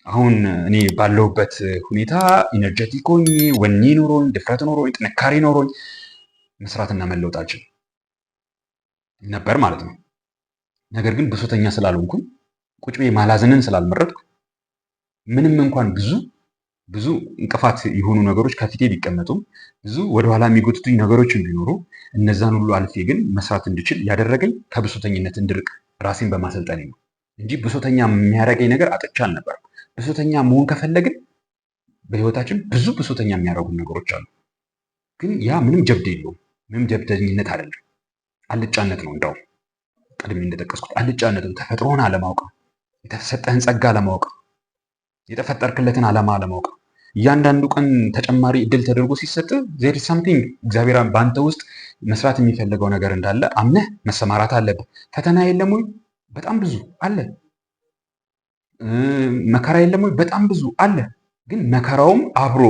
አሁን እኔ ባለሁበት ሁኔታ ኢነርጀቲክ ሆኜ ወኔ ኖሮኝ ድፍረት ኖሮኝ ጥንካሬ ኖሮኝ መስራትና መለወጥ አልችልም ነበር ማለት ነው። ነገር ግን ብሶተኛ ስላልሆንኩኝ ቁጭ ብዬ ማላዘንን ስላልመረጥኩ ምንም እንኳን ብዙ እንቅፋት የሆኑ ነገሮች ከፊቴ ቢቀመጡም ብዙ ወደኋላ የሚጎትቱኝ ነገሮችን ቢኖሩ እነዛን ሁሉ አልፌ ግን መስራት እንድችል ያደረገኝ ከብሶተኝነት እንድርቅ ራሴን በማሰልጠኔ ነው እንጂ ብሶተኛ የሚያደርገኝ ነገር አጥቻ አልነበረም። ብሶተኛ መሆን ከፈለግን በህይወታችን ብዙ ብሶተኛ የሚያደርጉ ነገሮች አሉ። ግን ያ ምንም ጀብድ የለውም። ምንም ጀብደኝነት አይደለም። አልጫነት ነው። እንደውም ቀድሜ እንደጠቀስኩት አልጫነት ነው። ተፈጥሮን አለማወቅ፣ የተሰጠህን ጸጋ አለማወቅ፣ የተፈጠርክለትን ዓላማ አለማወቅ። እያንዳንዱ ቀን ተጨማሪ እድል ተደርጎ ሲሰጥ ዜር ሳምቲንግ እግዚአብሔር በአንተ ውስጥ መስራት የሚፈልገው ነገር እንዳለ አምነህ መሰማራት አለብህ። ፈተና የለም ወይ? በጣም ብዙ አለ። መከራ የለም ወይ? በጣም ብዙ አለ። ግን መከራውም አብሮ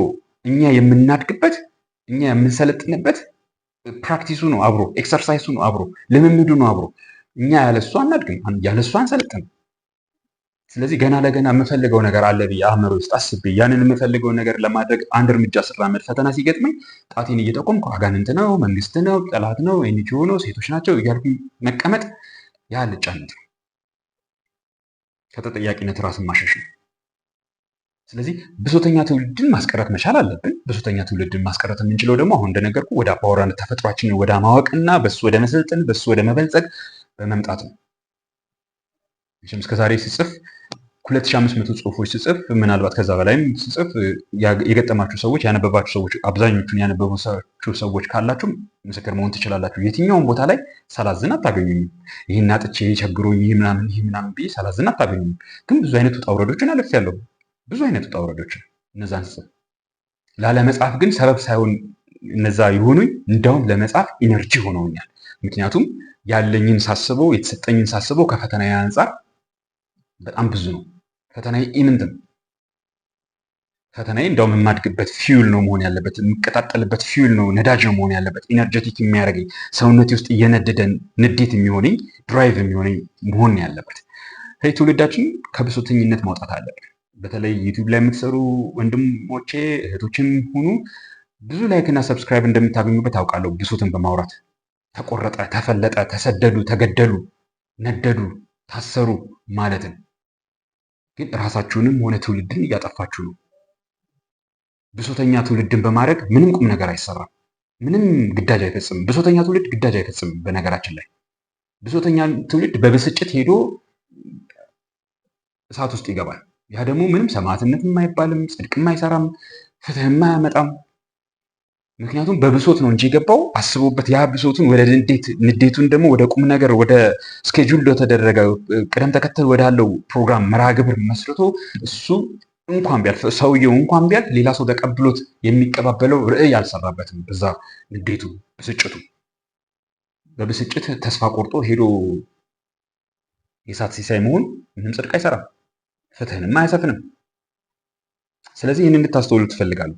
እኛ የምናድግበት እኛ የምንሰለጥንበት ፕራክቲሱ ነው፣ አብሮ ኤክሰርሳይሱ ነው፣ አብሮ ልምምዱ ነው፣ አብሮ እኛ ያለሱ አናድግም፣ ያለሱ አንሰለጥንም። ስለዚህ ገና ለገና የምፈልገው ነገር አለ ብዬ አእምሮ ውስጥ አስቤ ያንን የምፈልገውን ነገር ለማድረግ አንድ እርምጃ ስራመድ ፈተና ሲገጥመኝ ጣቴን እየጠቆምኩ አጋንንት ነው፣ መንግስት ነው፣ ጠላት ነው፣ ኤንጂኦ ነው፣ ሴቶች ናቸው እያልኩኝ መቀመጥ ያ አልጫነት ነው። ከተጠያቂነት ራስን ማሸሽ ነው። ስለዚህ ብሶተኛ ትውልድን ማስቀረት መቻል አለብን። ብሶተኛ ትውልድን ማስቀረት የምንችለው ደግሞ አሁን እንደነገርኩ ወደ አባወራነት ተፈጥሯችንን ወደ ማወቅና በሱ ወደ መሰልጠን በሱ ወደ መበልጸግ በመምጣት ነው። መቼም እስከዛሬ ስጽፍ 2500 ጽሁፎች ስጽፍ ምናልባት ከዛ በላይም ስጽፍ የገጠማችሁ ሰዎች ያነበባችሁ ሰዎች አብዛኞቹን ያነበባችሁ ሰዎች ካላችሁ ምስክር መሆን ትችላላችሁ። የትኛውን ቦታ ላይ ሳላዝን አታገኙኝም። ይህን አጥቼ ቸግሮኝ ይህ ምናምን ብዬ ሳላዝን አታገኙኝም። ግን ብዙ አይነት ውጣ ውረዶችን አልፌያለሁ። ብዙ አይነት ውጣ ውረዶችን እነዛን ስጽፍ ላለመጻፍ ግን ሰበብ ሳይሆን እነዛ ይሆኑኝ እንዳውም ለመጻፍ ኢነርጂ ሆነውኛል። ምክንያቱም ያለኝን ሳስበው የተሰጠኝን ሳስበው ከፈተናዬ አንጻር በጣም ብዙ ነው። ፈተናዬ ኢምንትም ፈተናዬ እንዳውም የማድግበት ፊውል ነው መሆን ያለበት፣ የምቀጣጠልበት ፊውል ነው፣ ነዳጅ ነው መሆን ያለበት፣ ኢነርጀቲክ የሚያደርገኝ ሰውነቴ ውስጥ እየነደደን ንዴት የሚሆነኝ ድራይቭ የሚሆነኝ መሆን ያለበት። ይህ ትውልዳችን ከብሶተኝነት ማውጣት አለብን። በተለይ ዩቲዩብ ላይ የምትሰሩ ወንድሞቼ እህቶችም ሁኑ ብዙ ላይክ እና ሰብስክራይብ እንደምታገኙበት አውቃለሁ። ብሶትን በማውራት ተቆረጠ፣ ተፈለጠ፣ ተሰደዱ፣ ተገደሉ፣ ነደዱ፣ ታሰሩ ማለትን ግን ራሳችሁንም ሆነ ትውልድን እያጠፋችሁ ነው። ብሶተኛ ትውልድን በማድረግ ምንም ቁም ነገር አይሰራም። ምንም ግዳጅ አይፈጽምም። ብሶተኛ ትውልድ ግዳጅ አይፈጽምም። በነገራችን ላይ ብሶተኛ ትውልድ በብስጭት ሄዶ እሳት ውስጥ ይገባል። ያ ደግሞ ምንም ሰማዕትነትም አይባልም፣ ጽድቅም አይሰራም፣ ፍትህም አያመጣም። ምክንያቱም በብሶት ነው እንጂ የገባው አስቦበት ያ ብሶቱን ወደ ንዴቱን ደግሞ ወደ ቁም ነገር ወደ ስኬጁል ተደረገ ቅደም ተከተል ወዳለው ፕሮግራም መርሃ ግብር መስርቶ እሱ እንኳን ቢያልፍ ሰውየው እንኳን ቢያልፍ ሌላ ሰው ተቀብሎት የሚቀባበለው ርዕይ አልሰራበትም። በዛ ንዴቱ ብስጭቱ በብስጭት ተስፋ ቆርጦ ሄዶ የእሳት ሲሳይ መሆን ምንም ጽድቅ አይሰራም፣ ፍትህንም አያሰፍንም። ስለዚህ ይህን እንድታስተውሉ ትፈልጋሉ።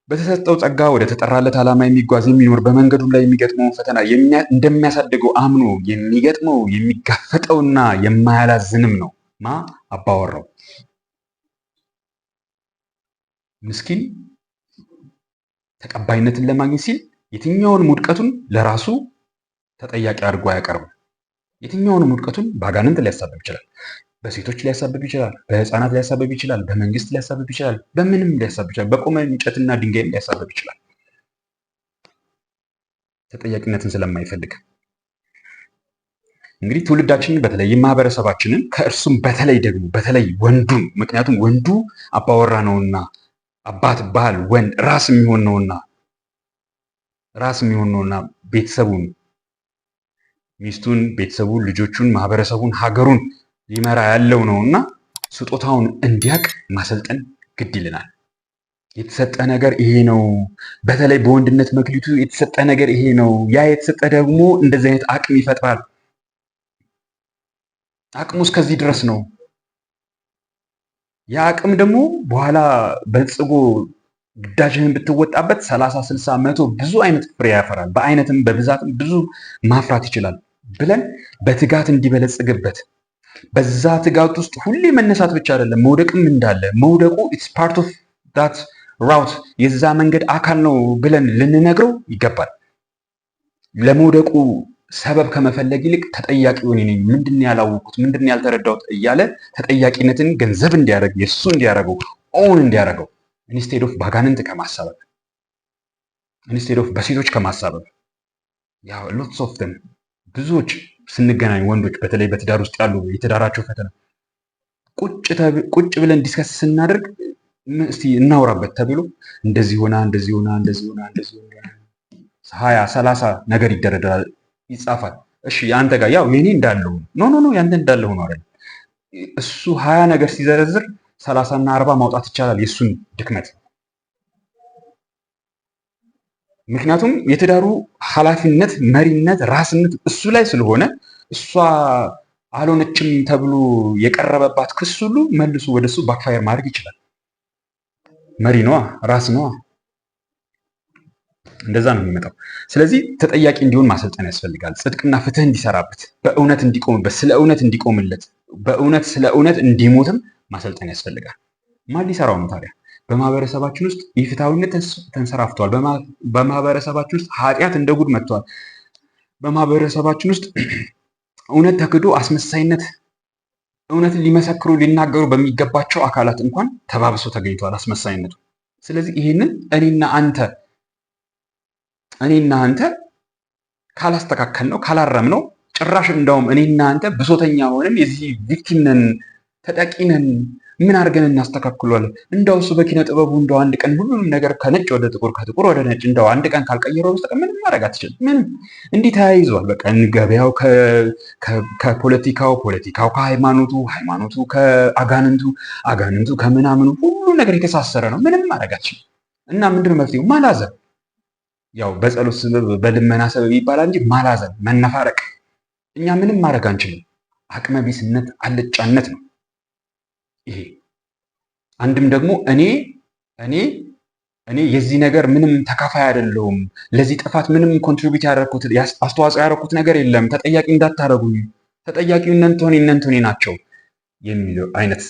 በተሰጠው ጸጋ ወደ ተጠራለት ዓላማ የሚጓዝ የሚኖር በመንገዱ ላይ የሚገጥመውን ፈተና እንደሚያሳድገው አምኖ የሚገጥመው የሚጋፈጠውና የማያላዝንም ነው። አባወራው ምስኪን ተቀባይነትን ለማግኘት ሲል የትኛውንም ውድቀቱን ለራሱ ተጠያቂ አድርጎ አያቀርብም። የትኛውንም ውድቀቱን በአጋንንት ሊያሳብብ ይችላል፣ በሴቶች ሊያሳብብ ይችላል፣ በህፃናት ሊያሳብብ ይችላል፣ በመንግስት ሊያሳብብ ይችላል፣ በምንም ሊያሳብብ ይችላል፣ በቆመ እንጨትና ድንጋይም ሊያሳብብ ይችላል። ተጠያቂነትን ስለማይፈልግ እንግዲህ ትውልዳችንን በተለይም ማህበረሰባችንን ከእርሱም በተለይ ወንዱን፣ ምክንያቱም ወንዱ አባወራ ነውና አባት፣ ባህል፣ ወንድ ራስ የሚሆን ነውና ቤተሰቡን፣ ሚስቱን፣ ቤተሰቡን፣ ልጆቹን፣ ማህበረሰቡን፣ ሀገሩን ሊመራ ያለው ነውና ስጦታውን እንዲያቅ ማሰልጠን ግድ ይለናል። የተሰጠ ነገር ይሄ ነው። በተለይ በወንድነት መክሊቱ የተሰጠ ነገር ይሄ ነው። ያ የተሰጠ ደግሞ እንደዚህ አይነት አቅም ይፈጥራል። አቅሙ እስከዚህ ድረስ ነው። ያ አቅም ደግሞ በኋላ በልጽጎ ግዳጅህን ብትወጣበት 30፣ 60፣ 100 ብዙ አይነት ፍሬ ያፈራል። በአይነትም በብዛትም ብዙ ማፍራት ይችላል ብለን በትጋት እንዲበለጽግበት በዛ ትጋት ውስጥ ሁሌ መነሳት ብቻ አይደለም፣ መውደቅም እንዳለ መውደቁ ኢትስ ፓርት ኦፍ ዳት ራውት የዛ መንገድ አካል ነው ብለን ልንነግረው ይገባል። ለመውደቁ ሰበብ ከመፈለግ ይልቅ ተጠያቂው እኔ ነኝ፣ ምንድን ያላወቁት፣ ምንድን ያልተረዳሁት እያለ ተጠያቂነትን ገንዘብ እንዲያደርግ የእሱ እንዲያደርገው ኦን እንዲያደርገው ኢንስቴድ ኦፍ ባጋንንት ከማሳበብ ኢንስቴድ ኦፍ በሴቶች ከማሳበብ ያው ሎትስ ኦፍ ደም ብዙዎች ስንገናኝ ወንዶች በተለይ በትዳር ውስጥ ያሉ የትዳራቸው ፈተና ቁጭ ብለን ዲስከስ ስናደርግ እስቲ እናውራበት ተብሎ እንደዚህ ሆና 20፣ 30 ነገር ይደረደራል፣ ይጻፋል። እሺ ያንተ ጋር ያው የኔ እንዳለው ኖ ያንተ እንዳለው ነው አይደል? እሱ 20 ነገር ሲዘረዝር 30 እና 40 ማውጣት ይቻላል የሱን ድክመት። ምክንያቱም የትዳሩ ኃላፊነት፣ መሪነት፣ ራስነት እሱ ላይ ስለሆነ እሷ አልሆነችም ተብሎ የቀረበባት ክስ ሁሉ መልሶ ወደሱ ባክፋየር ማድረግ ይችላል። መሪ ነዋ፣ ራስ ነዋ። እንደዛ ነው የሚመጣው። ስለዚህ ተጠያቂ እንዲሆን ማሰልጠን ያስፈልጋል። ጽድቅና ፍትህ እንዲሰራበት፣ በእውነት እንዲቆምበት፣ ስለ እውነት እንዲቆምለት፣ በእውነት ስለ እውነት እንዲሞትም ማሰልጠን ያስፈልጋል። ማን ሊሰራው ነው ታዲያ? በማህበረሰባችን ውስጥ ኢፍትሐዊነት ተንሰራፍቷል። በማህበረሰባችን ውስጥ ኃጢአት እንደ ጉድ መጥቷል። በማህበረሰባችን ውስጥ እውነት ተክዶ አስመሳይነት፣ እውነትን ሊመሰክሩ ሊናገሩ በሚገባቸው አካላት እንኳን ተባብሶ ተገኝቷል አስመሳይነቱ። ስለዚህ ይህንን እኔና አንተ ካላስተካከል ነው ካላረም ነው ጭራሽ እንዳውም እኔና አንተ ብሶተኛ ሆነን የዚህ ቪክቲም ነን፣ ተጠቂ ነን፣ ምን አድርገን እናስተካክሏለን? እንዳው እሱ በኪነ ጥበቡ እንደው አንድ ቀን ሁሉንም ነገር ከነጭ ወደ ጥቁር ከጥቁር ወደ ነጭ እንደው አንድ ቀን ካልቀየረው በስተቀር ምንም ማድረግ አትችልም። ምንም እንዲህ ተያይዟል። በቃ ገበያው ከፖለቲካው፣ ፖለቲካው ከሃይማኖቱ፣ ሃይማኖቱ ከአጋንንቱ፣ አጋንንቱ ከምናምኑ ሁሉ ነገር የተሳሰረ ነው። ምንም ማድረግ አትችልም። እና ምንድነው መፍትሄው? ማላዘን። ያው በጸሎት ስበብ በልመና ሰበብ ይባላል እንጂ ማላዘን፣ መነፋረቅ እኛ ምንም ማድረግ አንችልም። አቅመቢስነት፣ አልጫነት ነው ይሄ። አንድም ደግሞ እኔ የዚህ ነገር ምንም ተካፋይ አይደለሁም፣ ለዚህ ጥፋት ምንም ኮንትሪቢዩት ያደረኩት አስተዋጽኦ ያደረኩት ነገር የለም፣ ተጠያቂ እንዳታደርጉኝ፣ ተጠያቂው እነንቶኔ ናቸው የሚለው አይነት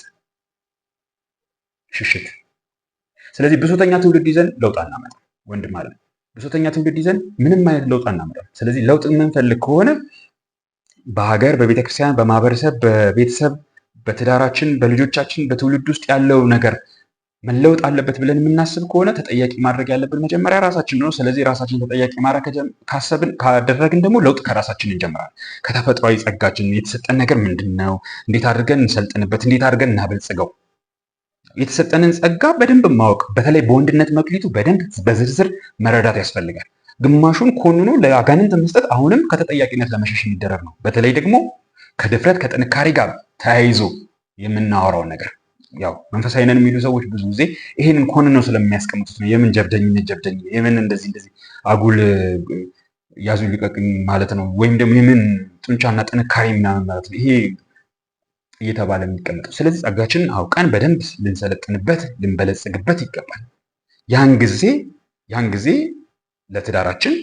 ሽሽት። ስለዚህ ብሶተኛ ትውልድ ይዘን ለውጥ አናመጣም ወንድም ማለት ነው። ብሶተኛ ትውልድ ይዘን ምንም አይነት ለውጥ አናመጣም። ስለዚህ ለውጥ የምንፈልግ ከሆነ በሀገር፣ በቤተክርስቲያን፣ በማህበረሰብ፣ በቤተሰብ፣ በትዳራችን፣ በልጆቻችን፣ በትውልድ ውስጥ ያለው ነገር መለወጥ አለበት ብለን የምናስብ ከሆነ ተጠያቂ ማድረግ ያለብን መጀመሪያ ራሳችን ነው። ስለዚህ ራሳችን ተጠያቂ ማድረግ ካደረግን ደግሞ ለውጥ ከራሳችን እንጀምራለን። ከተፈጥሯዊ ጸጋችን የተሰጠን ነገር ምንድን ነው? እንዴት አድርገን እንሰልጥንበት? እንዴት አድርገን እናበልጽገው? የተሰጠንን ጸጋ በደንብ ማወቅ፣ በተለይ በወንድነት መክሊቱ በደንብ በዝርዝር መረዳት ያስፈልጋል። ግማሹን ኮንኖ ለአጋንንት መስጠት አሁንም ከተጠያቂነት ለመሸሽ የሚደረግ ነው። በተለይ ደግሞ ከድፍረት ከጥንካሬ ጋር ተያይዞ የምናወራውን ነገር ያው መንፈሳዊ ነን የሚሉ ሰዎች ብዙ ጊዜ ይሄንን ኮንነው ስለሚያስቀምጡት ነው። የምን ጀብደኝነት፣ የምን እንደዚህ አጉል ያዙ ልቀቅኝ ማለት ነው፣ ወይም ደግሞ የምን ጡንቻና ጥንካሬ ምናምን ማለት ነው ይሄ እየተባለ የሚቀመጠው። ስለዚህ ጸጋችንን አውቀን በደንብ ልንሰለጥንበት ልንበለጽግበት ይገባል። ያን ጊዜ ለትዳራችን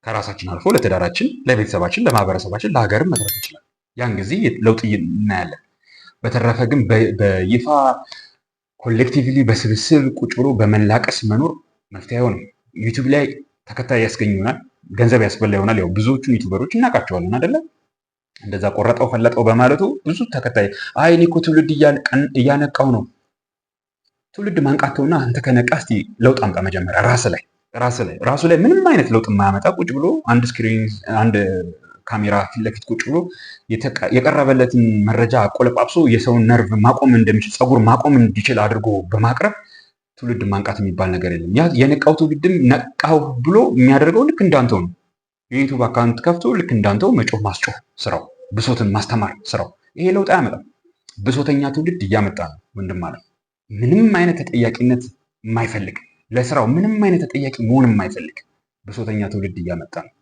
ከራሳችን አልፎ ለትዳራችን፣ ለቤተሰባችን፣ ለማህበረሰባችን፣ ለሀገርም መትረፍ ይችላል። ያን ጊዜ ለውጥ እናያለን። በተረፈ ግን በይፋ ኮሌክቲቭሊ በስብስብ ቁጭ ብሎ በመላቀስ መኖር መፍትሄ አይሆንም። ዩቲዩብ ላይ ተከታይ ያስገኝ ይሆናል፣ ገንዘብ ያስበላ ይሆናል። ያው ብዙዎቹን ዩቲዩበሮች እናውቃቸዋለን አይደለ? እንደዛ ቆረጠው ፈለጠው በማለቱ ብዙ ተከታይ እኔ እኮ ትውልድ እያነቃው ነው። ትውልድ ማንቃተውና አንተ ከነቃ እስቲ ለውጥ አምጣ መጀመሪያ ራሱ ላይ ምንም አይነት ለውጥ የማያመጣ ቁጭ ብሎ አንድ ስክሪን አንድ ካሜራ ፊት ለፊት ቁጭ ብሎ የቀረበለትን መረጃ ቆለጳጵሶ የሰውን ነርቭ ማቆም እንደሚችል ፀጉር ማቆም እንዲችል አድርጎ በማቅረብ ትውልድ ማንቃት የሚባል ነገር የለም። ያ የነቃው ትውልድም ነቃው ብሎ የሚያደርገው ልክ እንዳንተው ነው። የዩቱብ አካውንት ከፍቶ ልክ እንዳንተው መጮህ ማስጮህ ስራው፣ ብሶትን ማስተማር ስራው። ይሄ ለውጥ አያመጣም። ብሶተኛ ትውልድ እያመጣ ነው ወንድም ማለት ምንም አይነት ተጠያቂነት የማይፈልግ ለስራው ምንም አይነት ተጠያቂ መሆን የማይፈልግ ብሶተኛ ትውልድ እያመጣ ነው።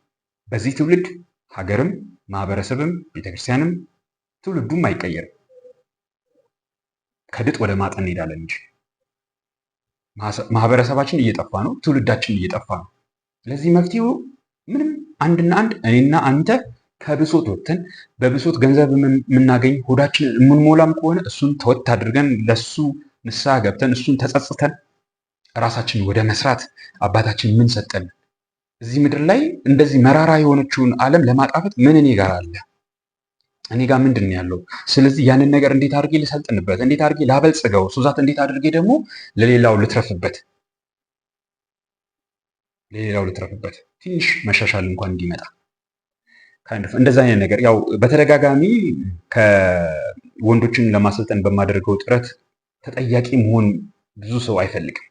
በዚህ ትውልድ ሀገርም ማህበረሰብም ቤተክርስቲያንም ትውልዱም አይቀየርም። ከድጥ ወደ ማጠን እንሄዳለን እንጂ ማህበረሰባችን እየጠፋ ነው፣ ትውልዳችን እየጠፋ ነው። ለዚህ መፍትሄው ምንም አንድና አንድ እኔና አንተ ከብሶት ወጥተን በብሶት ገንዘብ የምናገኝ ሆዳችንን የምንሞላም ከሆነ እሱን ተወት አድርገን ለሱ ንስሐ ገብተን እሱን ተጸጽተን ራሳችን ወደ መስራት አባታችን ምን ሰጠን? እዚህ ምድር ላይ እንደዚህ መራራ የሆነችውን ዓለም ለማጣፈጥ ምን እኔ ጋር አለ? እኔ ጋር ምንድን ነው ያለው? ስለዚህ ያንን ነገር እንዴት አድርጌ ልሰልጥንበት? እንዴት አድርጌ ላበልጽገው? ሱዛት እንዴት አድርጌ ደግሞ ለሌላው ልትረፍበት ትንሽ መሻሻል እንኳን እንዲመጣ እንደዛ አይነት ነገር ያው በተደጋጋሚ ከወንዶችን ለማሰልጠን በማደርገው ጥረት ተጠያቂ መሆን ብዙ ሰው አይፈልግም።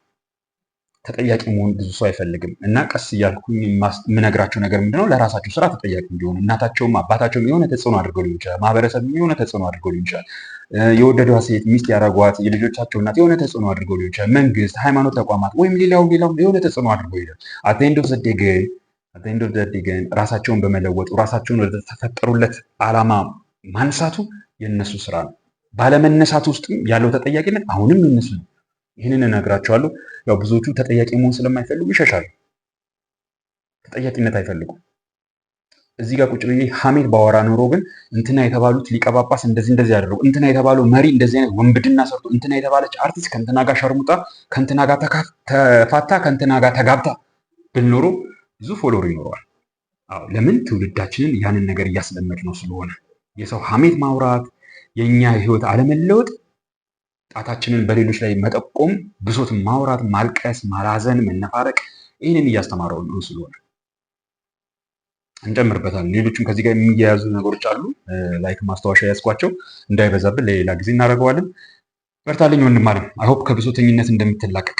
እና ቀስ እያልኩኝ የምነግራቸው ነገር ምንድነው፣ ለራሳቸው ስራ ተጠያቂ እንዲሆኑ እናታቸውም አባታቸውም የሆነ ተጽዕኖ አድርገው ሊሆን ይችላል። ማህበረሰብ የሆነ ተጽዕኖ አድርገው ሊሆን ይችላል። የወደዷት ሴት ሚስት ያደረጓት የልጆቻቸው እናት የሆነ ተጽዕኖ አድርገው ሊሆን ይችላል። መንግስት፣ ሃይማኖት ተቋማት ወይም ሌላው የሆነ ተጽዕኖ አድርገው ይላል። አቴንዶ ዘዴገን ራሳቸውን በመለወጡ ራሳቸውን ወደ ተፈጠሩለት ዓላማ ማንሳቱ የነሱ ስራ ነው። ባለመነሳቱ ውስጥም ያለው ተጠያቂነት አሁንም የነሱ ነው። ይህንን እነግራቸዋለሁ። ያው ብዙዎቹ ተጠያቂ መሆን ስለማይፈልጉ ይሸሻሉ። ተጠያቂነት አይፈልጉም። እዚህ ጋር ቁጭ ብዬ ሐሜት ባወራ ኖሮ ግን እንትና የተባሉት ሊቀ ጳጳስ እንደዚህ ያደረጉ፣ እንትና የተባለው መሪ እንደዚህ አይነት ወንብድና ሰርቶ፣ እንትና የተባለች አርቲስት ከእንትና ጋር ሸርሙጣ፣ ከእንትና ጋር ተፋታ፣ ከእንትና ጋር ተጋብታ ብል ኖሮ ብዙ ፎሎወር ይኖረዋል። አዎ ለምን? ትውልዳችንን ያንን ነገር እያስለመድ ነው ስለሆነ። የሰው ሐሜት ማውራት፣ የእኛ ህይወት አለመለወጥ፣ ጣታችንን በሌሎች ላይ መጠቆም፣ ብሶት ማውራት፣ ማልቀስ፣ ማላዘን፣ መነፋረቅ፣ ይህንን እያስተማረው ነው ስለሆነ እንጨምርበታለን። ሌሎችም ከዚህ ጋር የሚያያዙ ነገሮች አሉ። ላይክ ማስታወሻ ያዝኳቸው እንዳይበዛብን ለሌላ ጊዜ እናደርገዋለን። በርታልኝ ወንድም አለም። አይሆፕ ከብሶተኝነት እንደምትላቀቅ